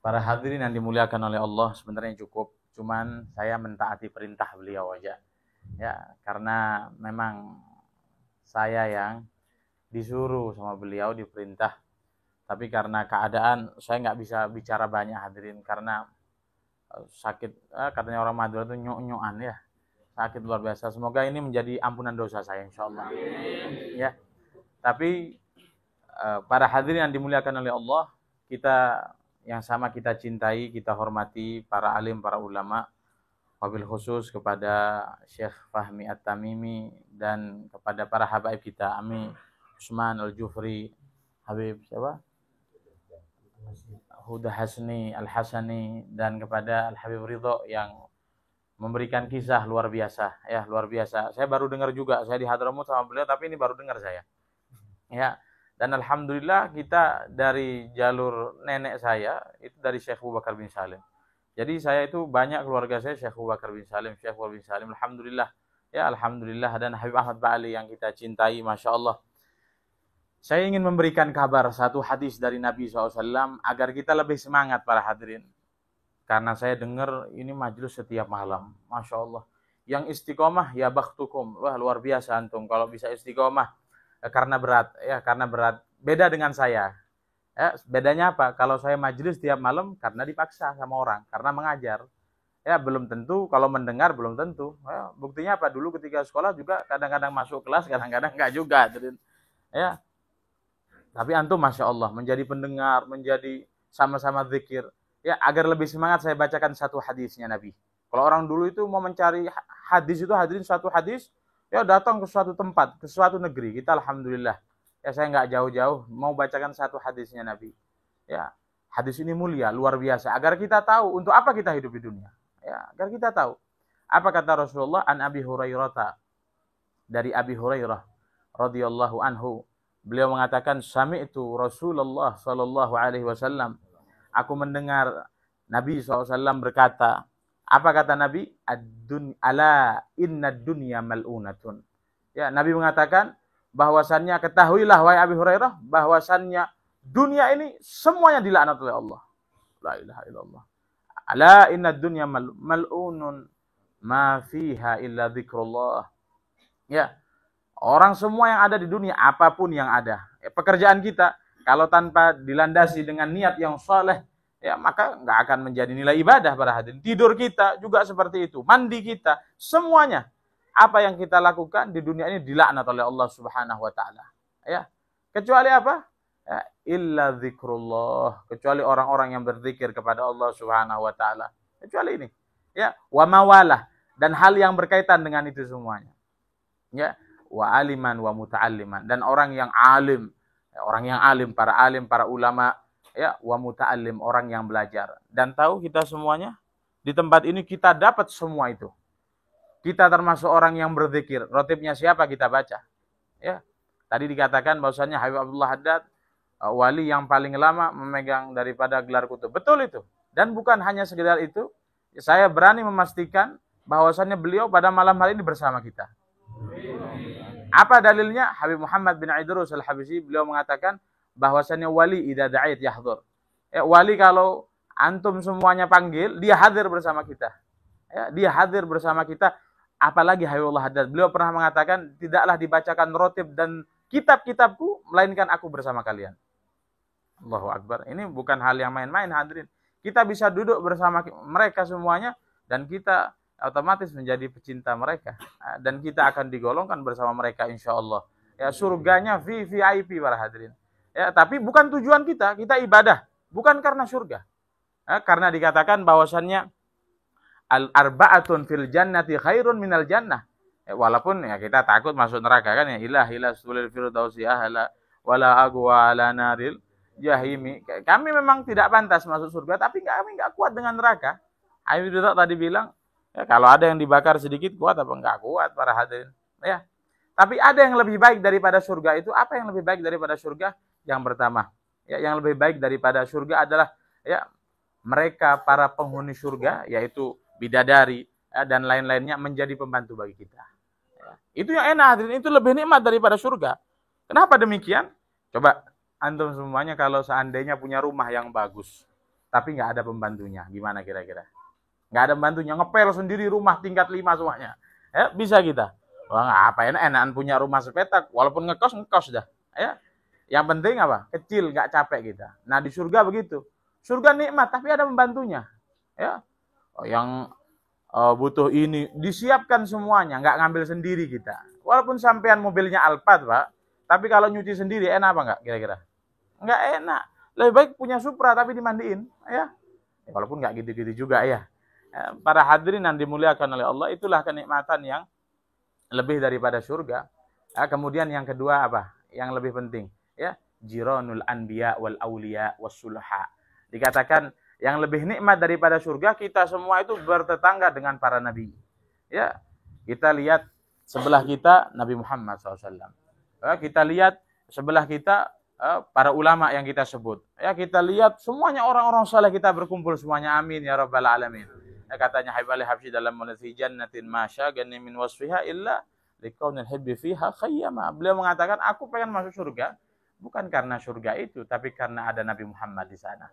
Para hadirin yang dimuliakan oleh Allah, sebenarnya cukup. Cuman saya mentaati perintah beliau aja. Ya, karena memang saya yang disuruh sama beliau, diperintah. Tapi karena keadaan saya nggak bisa bicara banyak hadirin karena sakit, katanya orang Madura itu nyok-nyokan ya. Sakit luar biasa. Semoga ini menjadi ampunan dosa saya insyaallah. Ya. Tapi para hadirin yang dimuliakan oleh Allah, kita yang sama kita cintai, kita hormati para alim, para ulama, wabil khusus kepada Syekh Fahmi At-Tamimi dan kepada para habaib kita, Ami Usman Al-Jufri, Habib siapa? Huda Hasni Al-Hasani, dan kepada Al-Habib Ridho yang memberikan kisah luar biasa, ya luar biasa. Saya baru dengar juga, saya di Hadramut sama beliau, tapi ini baru dengar saya. Ya, dan alhamdulillah kita dari jalur nenek saya itu dari Syekh Abu Bakar bin Salim. Jadi saya itu banyak keluarga saya Syekh Abu Bakar bin Salim, Syekh Abu bin Salim. Alhamdulillah, ya alhamdulillah. Dan Habib Ahmad Ba'ali yang kita cintai, masya Allah. Saya ingin memberikan kabar satu hadis dari Nabi SAW agar kita lebih semangat para hadirin. Karena saya dengar ini majelis setiap malam, masya Allah. Yang istiqomah ya bakhtukum, wah luar biasa antum kalau bisa istiqomah. Karena berat, ya karena berat. Beda dengan saya. Ya, bedanya apa? Kalau saya majelis tiap malam karena dipaksa sama orang, karena mengajar. Ya belum tentu, kalau mendengar belum tentu. Ya, buktinya apa? Dulu ketika sekolah juga kadang-kadang masuk kelas, kadang-kadang enggak juga. Ya. Tapi antum masya Allah menjadi pendengar, menjadi sama-sama zikir. Ya agar lebih semangat saya bacakan satu hadisnya Nabi. Kalau orang dulu itu mau mencari hadis itu hadirin suatu hadis, ya datang ke suatu tempat, ke suatu negeri. Kita alhamdulillah. Ya saya nggak jauh-jauh mau bacakan satu hadisnya Nabi. Ya hadis ini mulia, luar biasa. Agar kita tahu untuk apa kita hidup di dunia. Ya agar kita tahu. Apa kata Rasulullah? An Abi Hurairah, dari Abi Hurairah radhiyallahu anhu. Beliau mengatakan, sami'tu Rasulullah sallallahu alaihi wasallam. Aku mendengar Nabi SAW berkata, apa kata Nabi? Ala inna dunya mal'unatun. Ya, Nabi mengatakan bahwasannya ketahuilah wahai Abi Hurairah bahwasannya dunia ini semuanya dilaknat oleh Allah. La ilaha illallah. Ala inna dunya mal'unun ma fiha illa dzikrullah. Ya. Orang semua yang ada di dunia, apapun yang ada, pekerjaan kita, kalau tanpa dilandasi dengan niat yang saleh, ya maka nggak akan menjadi nilai ibadah para hadirin. Tidur kita juga seperti itu, mandi kita, semuanya. Apa yang kita lakukan di dunia ini dilaknat oleh Allah Subhanahu Wa Taala. Ya, kecuali apa? Ya, illa dzikrullah. Kecuali orang-orang yang berzikir kepada Allah Subhanahu Wa Taala. Kecuali ini. Ya, wa mawalah, dan hal yang berkaitan dengan itu semuanya. Ya. Wa aliman wa muta'alliman, dan orang yang alim, para ulama, ya wa muta'allim, orang yang belajar. Dan tahu kita semuanya di tempat ini kita dapat semua itu. Kita termasuk orang yang berzikir. Rotibnya siapa kita baca. Ya. Tadi dikatakan bahwasanya Habib Abdullah Haddad wali yang paling lama memegang daripada gelar kutub. Betul itu. Dan bukan hanya sekedar itu, saya berani memastikan bahwasannya beliau pada malam hari ini bersama kita. Apa dalilnya? Habib Muhammad bin Idrus Al-Habsyi beliau mengatakan bahwasannya wali idza da'ait yahdhur. Ya, wali kalau antum semuanya panggil, dia hadir bersama kita. Ya, dia hadir bersama kita. Apalagi Habibullah Haddad. Beliau pernah mengatakan, tidaklah dibacakan rotib dan kitab-kitabku melainkan aku bersama kalian. Allahu Akbar. Ini bukan hal yang main-main hadirin. Kita bisa duduk bersama mereka semuanya dan kita otomatis menjadi pecinta mereka, dan kita akan digolongkan bersama mereka insyaallah. Ya surganya VIP para hadirin. Ya tapi bukan tujuan kita ibadah bukan karena surga. Ya, karena dikatakan bahwasannya al-arba'atun fil jannati khairun minal jannah. Ya, walaupun ya kita takut masuk neraka kan ya, ilaha sulil firdausi ahla wala agwa ala naril jahimi. Kami memang tidak pantas masuk surga, tapi kami enggak kuat dengan neraka. Ayu tadi bilang, ya, kalau ada yang dibakar sedikit kuat apa enggak kuat para hadirin. Ya. Tapi ada yang lebih baik daripada surga itu. Apa yang lebih baik daripada surga? Yang pertama, ya, yang lebih baik daripada surga adalah ya mereka para penghuni surga, yaitu bidadari ya, dan lain-lainnya menjadi pembantu bagi kita. Ya. Itu yang enak hadirin, itu lebih nikmat daripada surga. Kenapa demikian? Coba antum semuanya kalau seandainya punya rumah yang bagus, tapi nggak ada pembantunya. Gimana kira-kira? Nggak ada pembantunya, ngepel sendiri rumah tingkat 5 semuanya. Ya, bisa kita. Wah, apa enak-enakan punya rumah sepetak, walaupun ngekos dah. Ya. Yang penting apa? Kecil, nggak capek kita. Nah, di surga begitu. Surga nikmat, tapi ada pembantunya. Ya. Yang butuh ini, disiapkan semuanya, nggak ngambil sendiri kita. Walaupun sampean mobilnya Alphard, Pak, tapi kalau nyuci sendiri enak apa nggak kira-kira? Nggak enak. Lebih baik punya Supra tapi dimandiin. Ya. Walaupun nggak gitu-gitu juga ya. Para hadirin yang dimuliakan oleh Allah, itulah kenikmatan yang lebih daripada surga. Kemudian yang kedua apa? Yang lebih penting, ya, jiranul anbiya wal auliya was sulha. Dikatakan yang lebih nikmat daripada surga, kita semua itu bertetangga dengan para nabi. Ya, kita lihat sebelah kita Nabi Muhammad SAW. Kita lihat sebelah kita para ulama yang kita sebut. Ya, kita lihat semuanya orang-orang saleh kita berkumpul semuanya. Amin ya rabbal alamin. Katanya Habib Ali Habsyi dalam Munazzi Jannatin Masya Gani min wasfiha illa liqaunil hibbi fiha khayyama. Beliau mengatakan, aku pengen masuk surga bukan karena surga itu, tapi karena ada Nabi Muhammad di sana.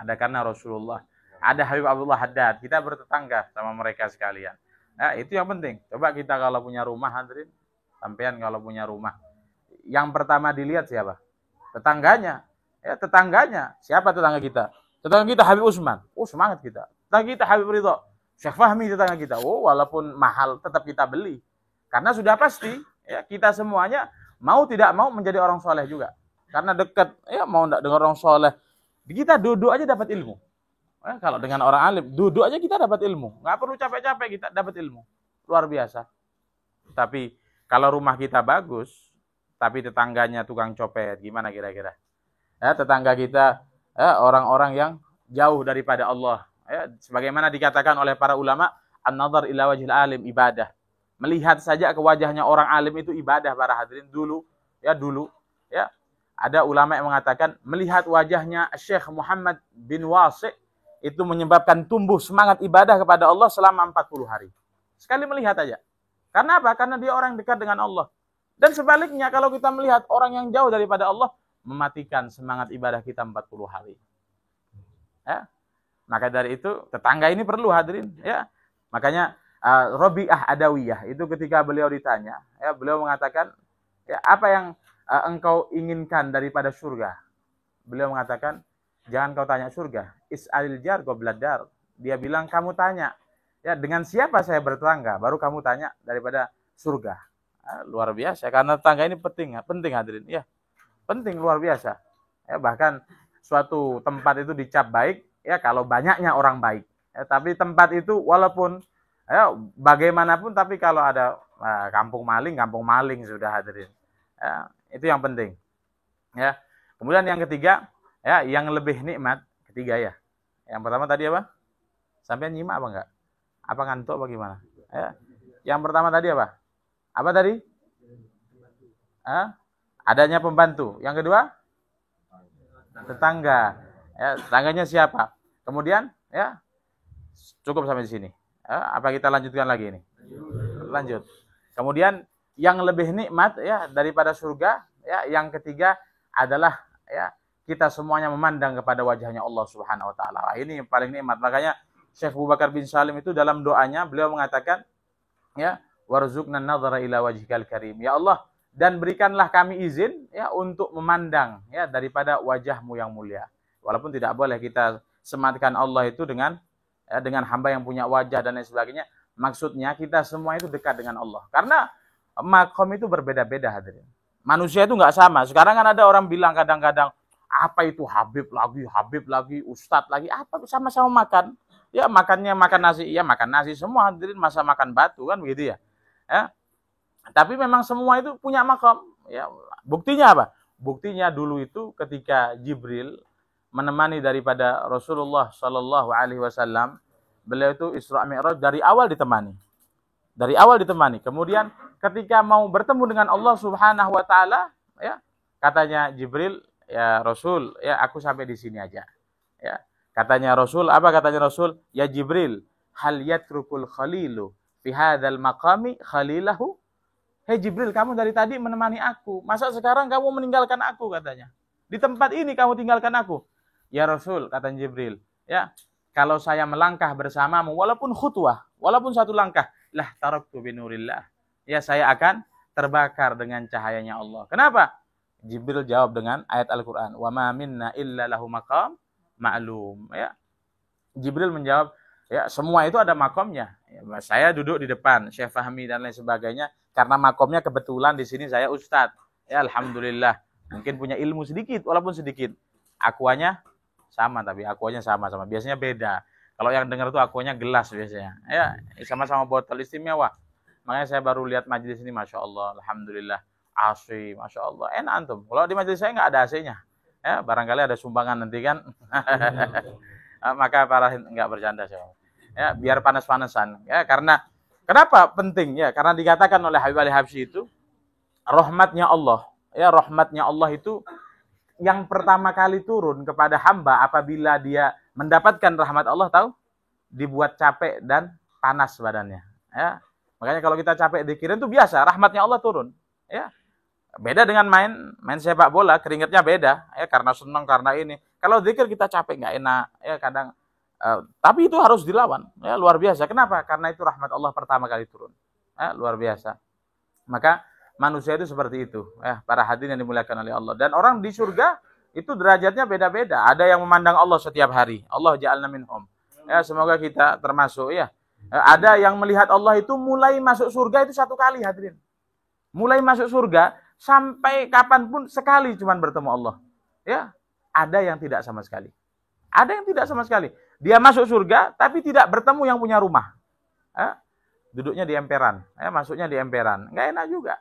Ada karena Rasulullah. Ada Habib Abdullah Haddad. Kita bertetangga sama mereka sekalian. Nah, itu yang penting. Coba kita kalau punya rumah, hadirin, sampean kalau punya rumah, yang pertama dilihat siapa? Tetangganya. Ya, tetangganya. Siapa tetangga kita? Tetangga kita Habib Usman. Oh, semangat kita. Tetangga kita Habib Ridho. Syekh Fahmi tetangga kita. Oh, walaupun mahal tetap kita beli. Karena sudah pasti ya, kita semuanya mau tidak mau menjadi orang soleh juga. Karena dekat, ya mau tidak dengan orang soleh. Kita duduk aja dapat ilmu. Kalau dengan orang alim, duduk aja kita dapat ilmu. Nggak perlu capek-capek, kita dapat ilmu. Luar biasa. Tapi kalau rumah kita bagus, tapi tetangganya tukang copet, gimana kira-kira? Ya, tetangga kita ya, orang-orang yang jauh daripada Allah. Ya, sebagaimana dikatakan oleh para ulama, an-nazar ila wajhil alim ibadah. Melihat saja ke wajahnya orang alim itu ibadah, para hadirin. Dulu. Ya, ada ulama yang mengatakan melihat wajahnya Syekh Muhammad bin Wasi' itu menyebabkan tumbuh semangat ibadah kepada Allah selama 40 hari. Sekali melihat aja. Karena apa? Karena dia orang dekat dengan Allah. Dan sebaliknya kalau kita melihat orang yang jauh daripada Allah, mematikan semangat ibadah kita 40 hari. Ya. Maka dari itu tetangga ini perlu, hadirin. Ya. Makanya Rabi'ah Adawiyah itu ketika beliau ditanya, ya, beliau mengatakan, ya, apa yang engkau inginkan daripada surga? Beliau mengatakan, jangan kau tanya surga, is'alil jar qabla dar. Dia bilang, kamu tanya, ya, dengan siapa saya bertetangga, baru kamu tanya daripada surga. Luar biasa, karena tetangga ini penting hadirin, ya, penting luar biasa. Ya, bahkan suatu tempat itu dicap baik, ya, kalau banyaknya orang baik. Ya, tapi tempat itu walaupun ya, bagaimanapun, tapi kalau ada kampung maling sudah, hadirin. Ya, itu yang penting. Ya. Kemudian yang ketiga, ya, yang lebih nikmat, ketiga ya. Yang pertama tadi apa? Sampai nyimak apa enggak? Apa ngantuk apa gimana? Ya. Yang pertama tadi apa? Apa tadi? Adanya pembantu. Yang kedua? Tetangga. Ya, tetangganya siapa? Kemudian, ya, cukup sampai di sini. Apa kita lanjutkan lagi ini? Lanjut. Kemudian yang lebih nikmat ya daripada surga, ya, yang ketiga adalah ya kita semuanya memandang kepada wajahnya Allah Subhanahu wa taala. Ini yang paling nikmat. Makanya Syekh Abu Bakar bin Salim itu dalam doanya beliau mengatakan, ya, warzuqna nadhara ila wajhikal karim. Ya Allah, dan berikanlah kami izin ya untuk memandang ya daripada wajahmu yang mulia. Walaupun tidak boleh kita sematkan Allah itu dengan hamba yang punya wajah dan lain sebagainya. Maksudnya kita semua itu dekat dengan Allah. Karena makom itu berbeda-beda, hadirin. Manusia itu nggak sama. Sekarang kan ada orang bilang kadang-kadang, apa itu Habib lagi, Ustadz lagi, apa sama-sama makan. Ya makannya makan nasi, ya makan nasi semua, hadirin, masa makan batu kan begitu ya. Ya. Tapi memang semua itu punya makom. Ya. Buktinya apa? Buktinya dulu itu ketika Jibril menemani daripada Rasulullah Shallallahu Alaihi Wasallam, beliau itu Isra Mi'raj dari awal ditemani. Kemudian ketika mau bertemu dengan Allah Subhanahu Wa Taala, ya, katanya Jibril, ya Rasul, ya aku sampai di sini aja. Ya, katanya Rasul, apa katanya Rasul? Ya Jibril, hal yatrukul khalilu fi hadzal maqami khalilahu? Hei Jibril, kamu dari tadi menemani aku, masa sekarang kamu meninggalkan aku, katanya. Di tempat ini kamu tinggalkan aku. Ya Rasul, kata Jibril, ya, kalau saya melangkah bersamamu walaupun khutwah, walaupun satu langkah, lah taraktu binurillah. Ya, saya akan terbakar dengan cahayanya Allah. Kenapa? Jibril jawab dengan ayat Al-Qur'an, "Wa ma minna illa lahu maqam ma'lum." Ya. Jibril menjawab, ya, semua itu ada makomnya. Ya, saya duduk di depan, Syekh Fahmi dan lain sebagainya, karena makomnya kebetulan di sini saya ustadz. Ya, alhamdulillah. Mungkin punya ilmu sedikit, walaupun sedikit. Akuanya sama, tapi akuanya sama-sama. Biasanya beda. Kalau yang dengar tuh akuanya gelas biasanya. Ya, sama-sama botol istimewa. Makanya saya baru lihat majelis ini, Masya Allah, alhamdulillah. AC, Masya Allah. Enak antum. Kalau di majelis saya nggak ada AC-nya. Ya, barangkali ada sumbangan nanti kan. Maka parahin enggak bercanda saya. Ya, biar panas-panasan. Ya, karena kenapa penting? Ya, karena dikatakan oleh Habib Ali Habsyi itu rahmatnya Allah. Ya, rahmatnya Allah itu yang pertama kali turun kepada hamba apabila dia mendapatkan rahmat Allah, tahu? Dibuat capek dan panas badannya. Ya. Makanya kalau kita capek dikirim itu biasa, rahmatnya Allah turun. Ya. Beda dengan main sepak bola, keringatnya beda, ya, karena senang, karena ini. Kalau zikir kita capek nggak enak, ya kadang. Tapi itu harus dilawan, ya, luar biasa. Kenapa? Karena itu rahmat Allah pertama kali turun, ya, luar biasa. Maka manusia itu seperti itu, ya, para hadirin yang dimuliakan oleh Allah. Dan orang di surga itu derajatnya beda-beda. Ada yang memandang Allah setiap hari. Allah ja'alna minhum. Ya, semoga kita termasuk, ya. Ada yang melihat Allah itu mulai masuk surga itu satu kali, hadirin. Mulai masuk surga sampai kapanpun sekali cuman bertemu Allah. Ya, ada yang tidak sama sekali. Ada yang tidak sama sekali. Dia masuk surga tapi tidak bertemu yang punya rumah. Ya, duduknya di emperan, ya, masuknya di emperan. Enggak enak juga.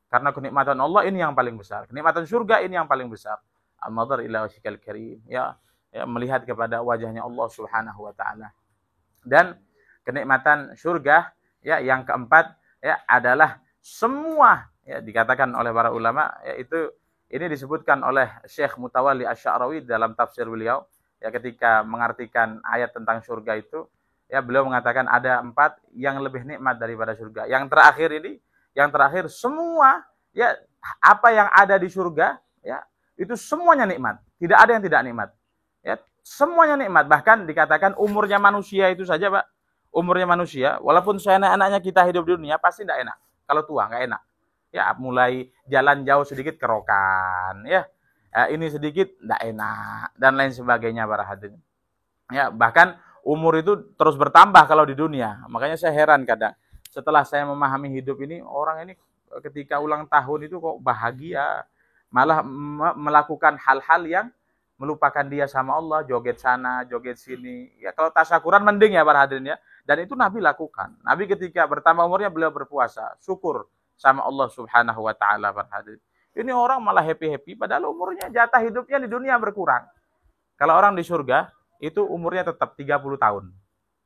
Karena kenikmatan Allah ini yang paling besar. Kenikmatan surga ini yang paling besar. Al-nadhar ila wajhikal karim. Ya, melihat kepada wajahnya Allah Subhanahu wa taala. Dan kenikmatan surga, ya, yang keempat, ya, adalah semua, ya, dikatakan oleh para ulama, yaitu ini disebutkan oleh Syekh Mutawalli Asy-Sya'rawi dalam tafsir beliau, ya, ketika mengartikan ayat tentang surga itu, ya, beliau mengatakan ada 4 yang lebih nikmat daripada surga. Yang terakhir ini, yang terakhir semua, ya, apa yang ada di surga, ya, itu semuanya nikmat. Tidak ada yang tidak nikmat. Ya, semuanya nikmat. Bahkan dikatakan umurnya manusia itu saja, Pak. Umurnya manusia, walaupun seenak-enaknya kita hidup di dunia, pasti tidak enak. Kalau tua, nggak enak. Ya, mulai jalan jauh sedikit kerokan, ya. Ini sedikit nggak enak, dan lain sebagainya, para hadirin. Ya, bahkan umur itu terus bertambah kalau di dunia. Makanya saya heran kadang. Setelah saya memahami hidup ini, orang ini ketika ulang tahun itu kok bahagia. Malah melakukan hal-hal yang melupakan dia sama Allah, joget sana, joget sini. Ya, kalau tasyakuran mending ya, para hadirin, ya. Dan itu Nabi lakukan. Nabi ketika bertambah umurnya beliau berpuasa, syukur sama Allah Subhanahu wa taala, para hadirin. Ini orang malah happy-happy padahal umurnya, jatah hidupnya di dunia berkurang. Kalau orang di surga itu umurnya tetap 30 tahun.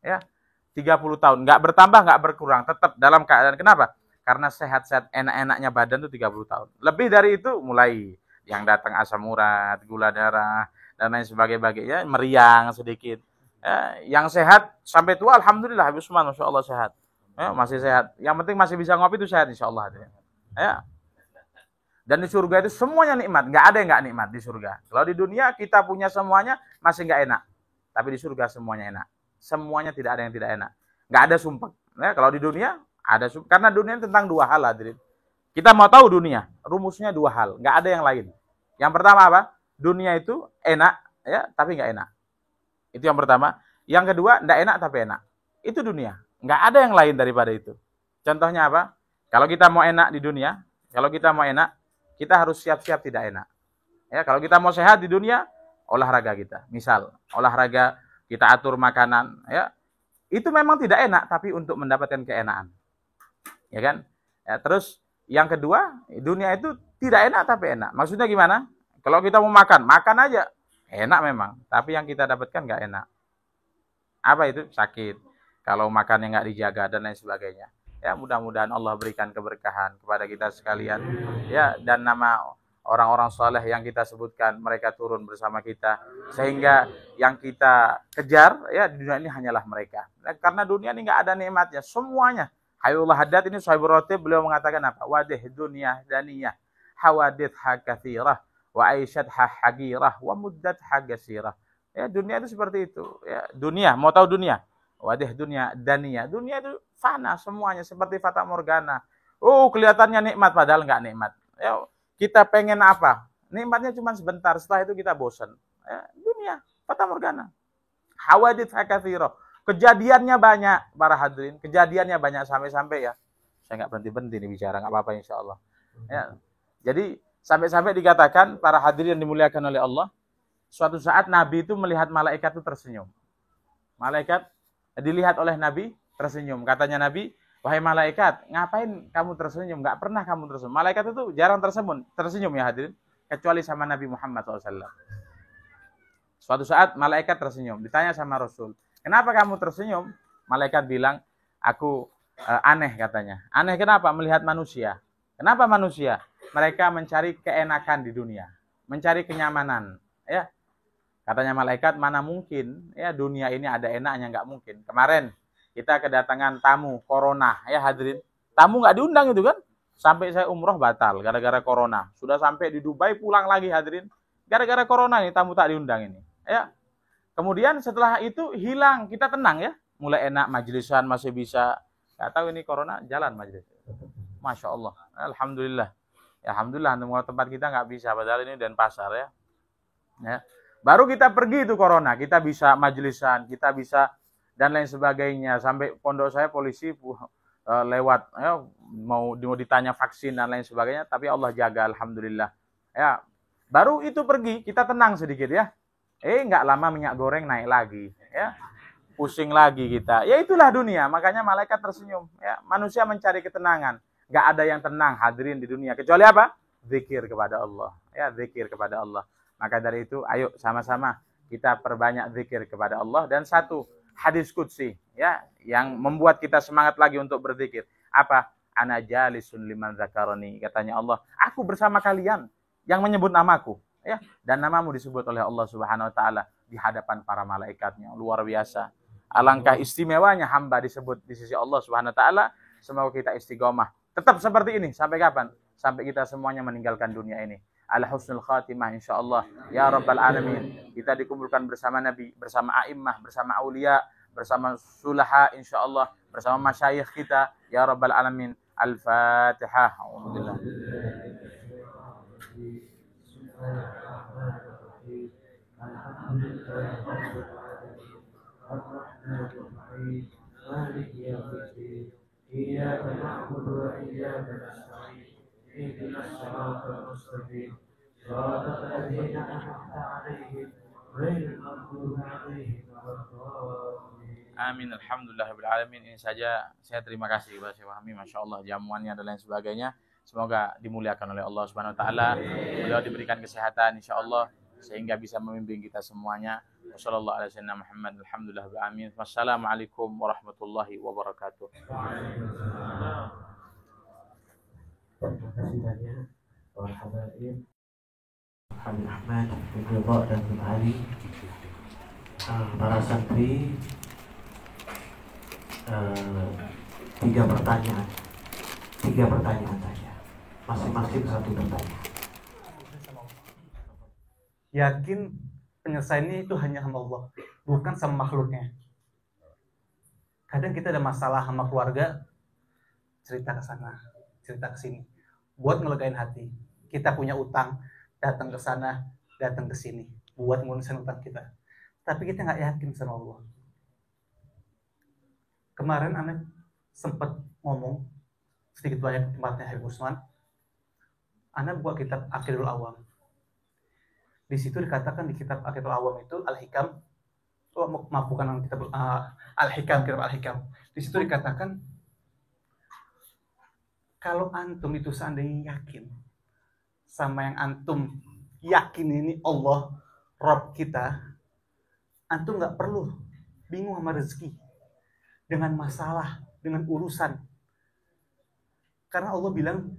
Ya. 30 tahun, enggak bertambah, enggak berkurang, tetap dalam keadaan. Kenapa? Karena sehat-sehat, enak-enaknya badan itu 30 tahun. Lebih dari itu mulai yang datang asam urat, gula darah, dan lain sebagainya, meriang sedikit. Ya, yang sehat sampai tua, alhamdulillah, Habib Usman, Masya Allah sehat. Ya, masih sehat. Yang penting masih bisa ngopi itu sehat, insya Allah. Ya. Dan di surga itu semuanya nikmat. Nggak ada yang nggak nikmat di surga. Kalau di dunia kita punya semuanya, masih nggak enak. Tapi di surga semuanya enak. Semuanya tidak ada yang tidak enak. Nggak ada sumpah. Ya, kalau di dunia, ada sumpah. Karena dunia tentang 2 hal, hadirin. Kita mau tahu dunia, rumusnya 2 hal. Nggak ada yang lain. Yang pertama apa? Dunia itu enak, ya, tapi nggak enak. Itu yang pertama. Yang kedua, nggak enak tapi enak. Itu dunia. Nggak ada yang lain daripada itu. Contohnya apa? Kalau kita mau enak di dunia, kalau kita mau enak, kita harus siap-siap tidak enak. Ya, kalau kita mau sehat di dunia, olahraga kita. Misal, olahraga, kita atur makanan, ya. Itu memang tidak enak, tapi untuk mendapatkan keenakan. Ya kan? Ya, terus yang kedua, dunia itu tidak enak tapi enak. Maksudnya gimana? Kalau kita mau makan, makan aja. Enak memang, tapi yang kita dapatkan nggak enak. Apa itu? Sakit. Kalau makannya nggak dijaga dan lain sebagainya. Ya, mudah-mudahan Allah berikan keberkahan kepada kita sekalian. Ya, dan nama orang-orang soleh yang kita sebutkan, mereka turun bersama kita. Sehingga yang kita kejar, ya, di dunia ini hanyalah mereka. Nah, karena dunia ini nggak ada nikmatnya, semuanya. Hayullah Haddad ini Sahibul Ratib, beliau mengatakan apa? Wadih dunia daniyah, hawadith hakathirah, wa aisyat hagirah, wa muddat hagasirah. Ya, dunia itu seperti itu. Ya, dunia, mau tahu dunia? Wadah dunia, dania. Dunia itu fana semuanya seperti fata morgana. Oh, kelihatannya nikmat padahal nggak nikmat. Ya, kita pengen apa? Nikmatnya cuma sebentar, setelah itu kita bosan. Ya, dunia, fata morgana. Hawadith katsira. Kejadiannya banyak, para hadirin. Kejadiannya banyak sampai-sampai ya. Saya nggak berhenti-berhenti nih bicara, nggak apa-apa insyaallah. Ya. Jadi sampai-sampai dikatakan para hadirin yang dimuliakan oleh Allah, suatu saat Nabi itu melihat malaikat itu tersenyum. Malaikat dilihat oleh Nabi tersenyum. Katanya Nabi, wahai malaikat, ngapain kamu tersenyum? Nggak pernah kamu tersenyum. Malaikat itu jarang tersenyum ya hadirin, kecuali sama Nabi Muhammad SAW. Suatu saat malaikat tersenyum. Ditanya sama Rasul, kenapa kamu tersenyum? Malaikat bilang, aku aneh katanya. Aneh kenapa? Melihat manusia. Kenapa manusia? Mereka mencari keenakan di dunia, mencari kenyamanan. Ya, katanya malaikat, mana mungkin ya dunia ini ada enaknya, nggak mungkin. Kemarin kita kedatangan tamu corona, ya hadirin. Tamu nggak diundang itu kan? Sampai saya umroh batal gara-gara corona. Sudah sampai di Dubai pulang lagi hadirin. Gara-gara corona ini tamu tak diundang ini. Ya. Kemudian setelah itu hilang, kita tenang ya. Mulai enak majlisan masih bisa. Nggak tahu ini corona jalan majelis. Masya Allah. Alhamdulillah. Ya, alhamdulillah tempat kita nggak bisa. Padahal ini Denpasar ya. Ya. Baru kita pergi itu corona, kita bisa majlisan, kita bisa dan lain sebagainya. Sampai pondok saya polisi lewat, ya, mau ditanya vaksin dan lain sebagainya, tapi Allah jaga, alhamdulillah. Ya, baru itu pergi, kita tenang sedikit ya. Nggak lama minyak goreng naik lagi, ya, pusing lagi kita. Ya itulah dunia, makanya malaikat tersenyum. Ya, manusia mencari ketenangan, nggak ada yang tenang hadirin di dunia kecuali apa? Zikir kepada Allah, ya, zikir kepada Allah. Maka dari itu, ayo sama-sama kita perbanyak zikir kepada Allah. Dan satu hadis qudsi ya yang membuat kita semangat lagi untuk berzikir. Apa? Ana jalisun liman zakarani. Katanya Allah, aku bersama kalian yang menyebut namaku, ya. Dan namamu disebut oleh Allah Subhanahu wa taala di hadapan para malaikatnya. Luar biasa. Alangkah istimewanya hamba disebut di sisi Allah Subhanahu wa taala. Semoga kita istiqomah. Tetap seperti ini sampai kapan? Sampai kita semuanya meninggalkan dunia ini. Ala husnul khatimah insyaallah ya rabbal alamin. Kita dikumpulkan bersama Nabi, bersama a'immah, bersama aulia, bersama sulaha insyaallah, bersama masyayikh kita ya rabbal alamin. Al-Fatihah. Alhamdulillah. Iyyaka na'budu wa iyyaka nasta'in. اهدنا الصراط المستقيم صراط الذين أنعمت عليهم غير المغضوب عليهم ولا الضالين. Amin, alhamdulillahirabbil alamin. Ini saja, saya terima kasih kepada Syekh Fahmi, Masya Allah jamuannya dan lain sebagainya. Semoga dimuliakan oleh Allah Subhanahu wa taala. Beliau diberikan kesehatan insyaallah sehingga bisa memimpin kita semuanya. Wassallallahu ala sayyidina Muhammad. Alhamdulillahirabbil alamin. Wassalamualaikum warahmatullahi wabarakatuh. Terima kasih banyak para hadirin Habib Ahmad, Habib Ridho dan Habib Ali, para santri. Tiga pertanyaan saja, masing-masing satu pertanyaan. Yakin penyelesaiannya itu hanya sama Allah, bukan sama makhluknya. Kadang kita ada masalah sama keluarga, cerita ke sana, cerita ke sini, buat ngelegain hati. Kita punya utang, datang ke sana, datang ke sini, buat ngurusin utang kita. Tapi kita nggak yakin sama Allah. Kemarin Anda sempat ngomong sedikit banyak tempatnya Habib Usman. Anda buka kitab Aqidul Awam. Di situ dikatakan di kitab Aqidul Awam itu Al-Hikam, bukan kitab Al-Hikam, kitab Al-Hikam. Di situ dikatakan kalau antum itu seandainya yakin sama yang antum yakin ini Allah, Rabb kita, antum nggak perlu bingung sama rezeki, dengan masalah, dengan urusan. Karena Allah bilang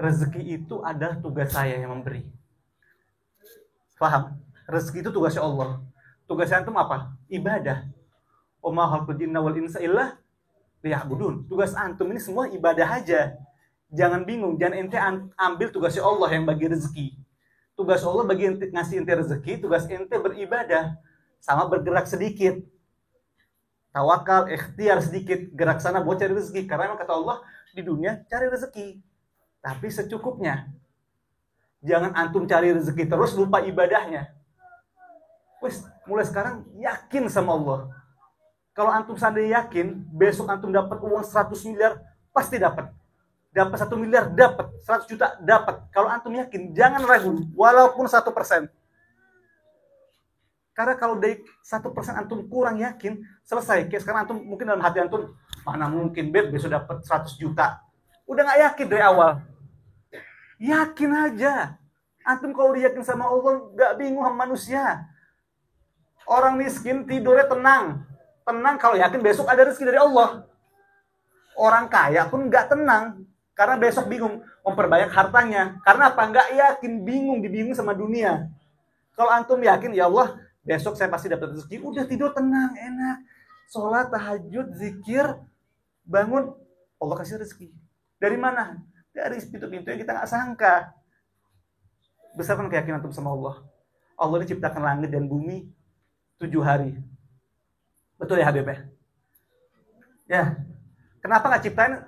rezeki itu adalah tugas saya yang memberi. Paham? Rezeki itu tugasnya Allah. Tugasnya antum apa? Ibadah. Wa ma khalaqul jinna wal insa illa liya'budun. Tugas antum ini semua ibadah aja. Jangan bingung, jangan ente ambil tugasnya Allah yang bagi rezeki. Tugas Allah bagi ente, ngasih ente rezeki, tugas ente beribadah. sama bergerak sedikit. Tawakal, ikhtiar sedikit, gerak sana buat cari rezeki. Karena memang kata Allah, di dunia cari rezeki, tapi secukupnya. Jangan antum cari rezeki terus lupa ibadahnya. Wes, mulai sekarang yakin sama Allah. Kalau antum seandainya yakin, besok antum dapat uang 100 miliar, pasti dapat. Dapat 1 miliar, dapat. 100 juta, dapat. Kalau antum yakin, jangan ragu, walaupun 1%. Karena kalau dari 1% antum kurang yakin, selesai. Kayak sekarang antum mungkin dalam hati antum, mana mungkin besok dapat 100 juta. Udah gak yakin dari awal. Yakin aja. Antum kalau udah yakin sama Allah, gak bingung sama manusia. Orang miskin tidurnya tenang. Tenang kalau yakin besok ada rezeki dari Allah. Orang kaya pun gak tenang. Karena besok bingung memperbanyak hartanya. Karena apa? Gak yakin, dibingung sama dunia. Kalau antum yakin, ya Allah, besok saya pasti dapat rezeki. Udah tidur tenang, enak. Sholat, tahajud, zikir, bangun, Allah kasih rezeki. Dari mana? Dari pintu-pintu yang kita nggak sangka. Besarkan keyakinan antum sama Allah. Allah diciptakan langit dan bumi 7 hari. Betul ya Habib ya? Ya. Kenapa nggak ciptain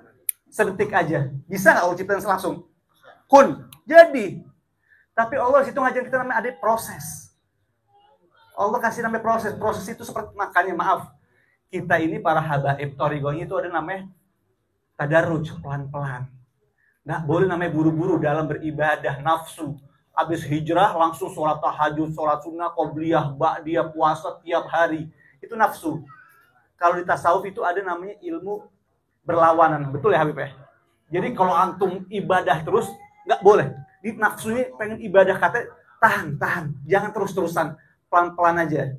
sedetik aja? Bisa nggak Allah ciptain langsung? Kun. Jadi. Tapi Allah situ ngajarin kita namanya ada proses. Allah kasih namanya proses. Proses itu seperti makannya, maaf. Kita ini para habaib torigonya itu ada namanya tadarruj, pelan-pelan. Nggak boleh namanya buru-buru dalam beribadah, nafsu. Habis hijrah langsung sholat tahajud, sholat sunnah, qobliyah, ba'diyah, puasa tiap hari. Itu nafsu. Kalau di tasawuf itu ada namanya ilmu berlawanan. Betul ya Habib ya? Jadi kalau antum ibadah terus, nggak boleh. Di nafsunya pengen ibadah, katanya tahan. Jangan terus-terusan. Pelan-pelan aja.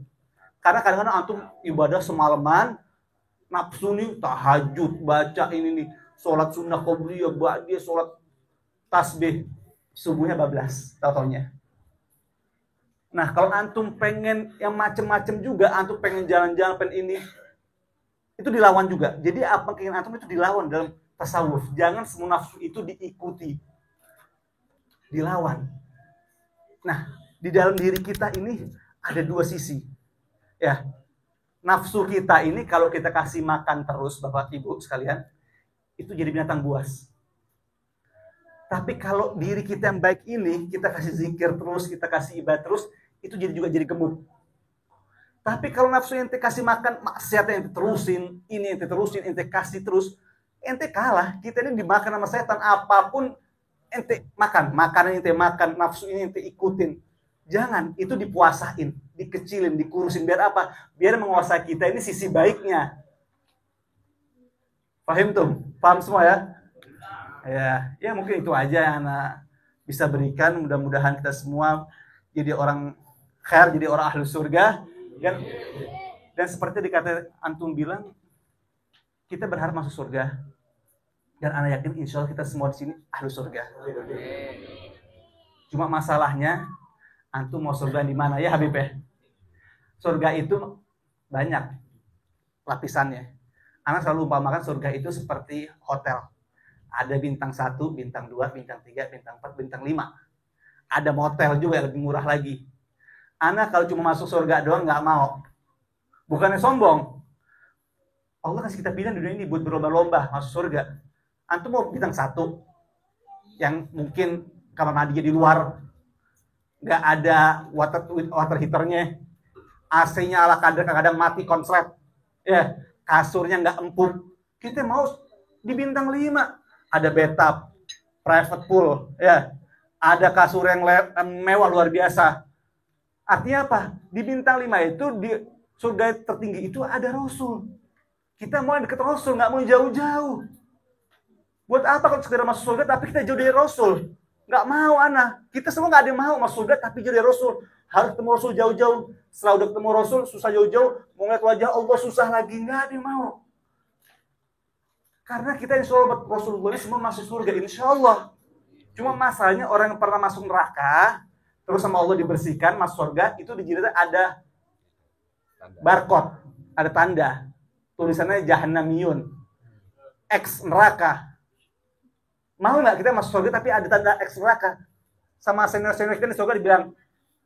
Karena kadang-kadang antum ibadah semalaman, nafsu nih tahajud, baca ini nih, sholat sunnah qobliyah, ba'diyah, sholat tasbih, subuhnya bablas, tau-taunya. Nah, kalau antum pengen yang macem-macem juga, antum pengen jalan-jalan, pengen ini, itu dilawan juga. Jadi apa keinginan antum itu dilawan dalam tasawuf. Jangan semua nafsu itu diikuti. Dilawan. Nah, di dalam diri kita ini ada 2 sisi. Ya. Nafsu kita ini kalau kita kasih makan terus, Bapak Ibu sekalian, itu jadi binatang buas. Tapi kalau diri kita yang baik ini, kita kasih zikir terus, kita kasih ibadah terus, itu juga jadi gemuk. Tapi kalau nafsu ente kasih makan, maksiat ente terusin, ini ente terusin, ente kasih terus, ente kalah. Kita ini dimakan sama setan, apapun ente makan, makanan ente makan, nafsu ini ente ikutin. Jangan, itu dipuasain, dikecilin, dikurusin. Biar apa? Biar menguasai kita ini sisi baiknya. Paham tuh? Paham semua ya? Ya mungkin itu aja yang Ana bisa berikan. Mudah-mudahan kita semua jadi orang khair, jadi orang ahli surga. Dan seperti dikata antum bilang, kita berharap masuk surga. Dan Ana yakin insya Allah kita semua di sini ahli surga. Cuma masalahnya, antum mau surga di mana ya Habib ya? Surga itu banyak lapisannya. Anak selalu umpamakan surga itu seperti hotel. Ada bintang 1, bintang 2, bintang 3, bintang 4, bintang 5. Ada motel juga yang lebih murah lagi. Anak kalau cuma masuk surga doang nggak mau. Bukannya sombong. Allah kasih kita pilihan di dunia ini buat berlomba-lomba masuk surga. Antum mau bintang 1 yang mungkin kamar mandinya di luar, nggak ada water heaternya, AC-nya ala kadang-kadang mati konslet, ya kasurnya nggak empuk. Kita mau di bintang 5, ada bathtub, private pool, ya ada kasur yang mewah luar biasa. Artinya apa? Di bintang 5 itu, di surga tertinggi itu ada Rasul. Kita mau deket Rasul, nggak mau jauh-jauh. Buat apa kalau sekedar masuk surga tapi kita jauh dari Rasul? Nggak mau anak. Kita semua nggak ada yang mau masuk surga tapi jauh dari Rasul. Harus ketemu Rasul jauh-jauh. Setelah udah ketemu Rasul susah jauh-jauh. Mau ngeliat wajah Allah susah lagi. Nggak ada yang mau. Karena kita insya Allah Rasulullah ini semua masuk surga. Insya Allah. Cuma masalahnya orang yang pernah masuk neraka. Terus sama Allah dibersihkan masuk surga. Itu di jidatnya ada barcode. Ada tanda. Tulisannya Jahannamiyun. X neraka. Mau nggak kita masuk surga tapi ada tanda X neraka? Sama senior-senior kita di surga dibilang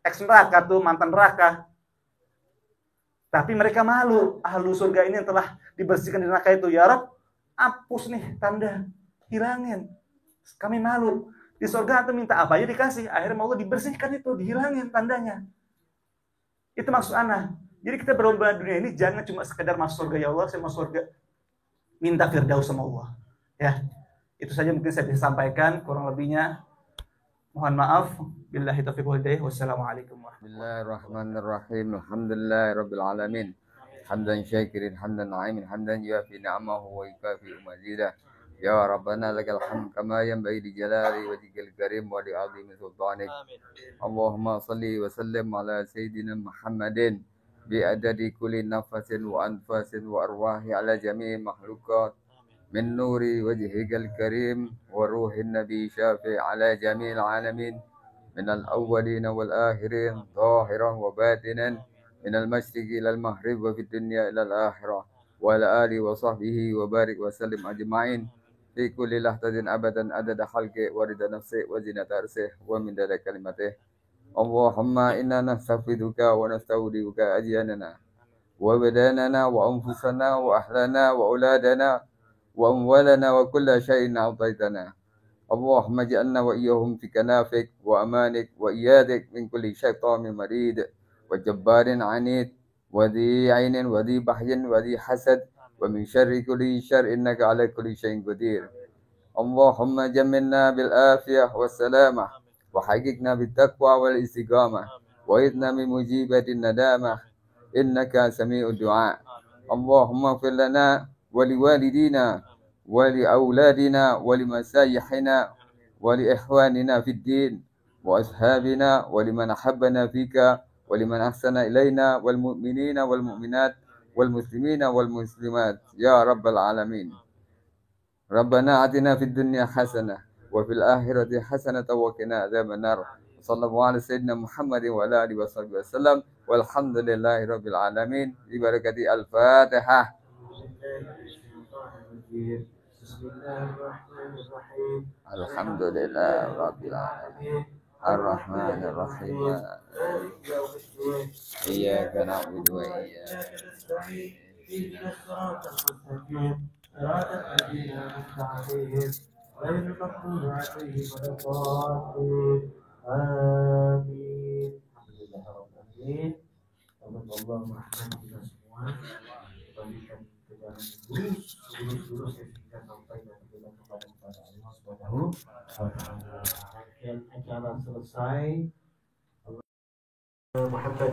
X neraka tuh mantan neraka. Tapi mereka malu, ahlu surga ini yang telah dibersihkan di neraka itu. Ya Rabb, hapus nih tanda, hilangin. Kami malu. Di surga antum minta apa aja dikasih. Akhirnya Allah dibersihkan itu, dihilangin tandanya. Itu maksud ana. Jadi kita berlomba dunia ini jangan cuma sekedar masuk surga, ya Allah, saya masuk surga. Minta firdaus sama Allah. Ya. Itu saja mungkin saya bisa sampaikan, kurang lebihnya mohon maaf. Billahi taufiq wal hidayah. Wassalamualaikum warahmatullahi Bismillahirrahmanirrahim. Alhamdulillahirabbil alamin. Hamdan syakirin, hamdan na'imin, hamdan yuafi ni'amahu wa yukafi mazidah. Ya Rabbana lakal hamd kama yanbaghi li jalali wajhikal karim wa li 'azimi sultanik. Allahumma shalli wa sallim ala sayyidina Muhammadin bi adadi kulli nafasin wa anfasin wa arwahi ala jami'i makhluqat min nuri wajhikal karim wa ruhin nabi syafi' ala jami'il alamin min al-awwalin wal akhirin zahiran wa batinan min al-mashriqi ila al-maghrib wa fid dunya ila al-akhirah wa ala alihi wa sahbihi wa barik wa sallim ajma'in fi kulli lahzatin abadan adada khalqi wa rida nafsi wa zinata arsih wa min dada kalimatih. Allahumma inna nastaghfiruka wa nastaudiuka ajyanana wa badanana wa anfusana wa ahlana wa auladana wa amwalana wa kulla syai'in a'taitana. Allahumma ja'alna wa iyyahum fi kanafik wa amanik wa iyadik min kulli syaitanin marid wa jabbarin anid wa dhi 'ainin wa dhi bahyin wa dhi hasad wa min syarri kulli syarr innaka 'ala kulli syai'in qadir. Allahumma jammilna bil afiyah was salamah wa haqiqna bit taqwa wal istiqamah wa idna min mujibatin nadamah innaka sami'ud du'a. Allahumma ighfir lana wa liwalidina wa li auladina wa li masayihina wa li ikhwanina fid din wa ashabina wa liman ahabbana fika wa liman ahsana ilaina wal mu'minina wal mu'minat wal muslimina wal muslimat ya rabbal alamin. Rabbana atina fid dunya hasanah wa fil akhirati hasanatan wa qina adzabannar. Sallallahu alaihi sayyidina Muhammadin wa ala alihi washabihi wasallam walhamdulillahi rabbil alamin. Bi barakati al-Fatihah. Alhamdulillah rabbil alamin. Ar-Rahmanir Rahim. Iyyaka na'budu wa iyyaka nasta'in. Ihdinas siratal mustaqim. Siratal ladzina an'amta 'alaihim ghairil maghdubi 'alaihim waladdallin. Amin. Alhamdulillahirabbil alamin. Allah merahmati kita semua. Berikan ke jalan lurus sehingga sampai nanti kepada Allah Subhanahu wa taala. Acara selesai. Muhammad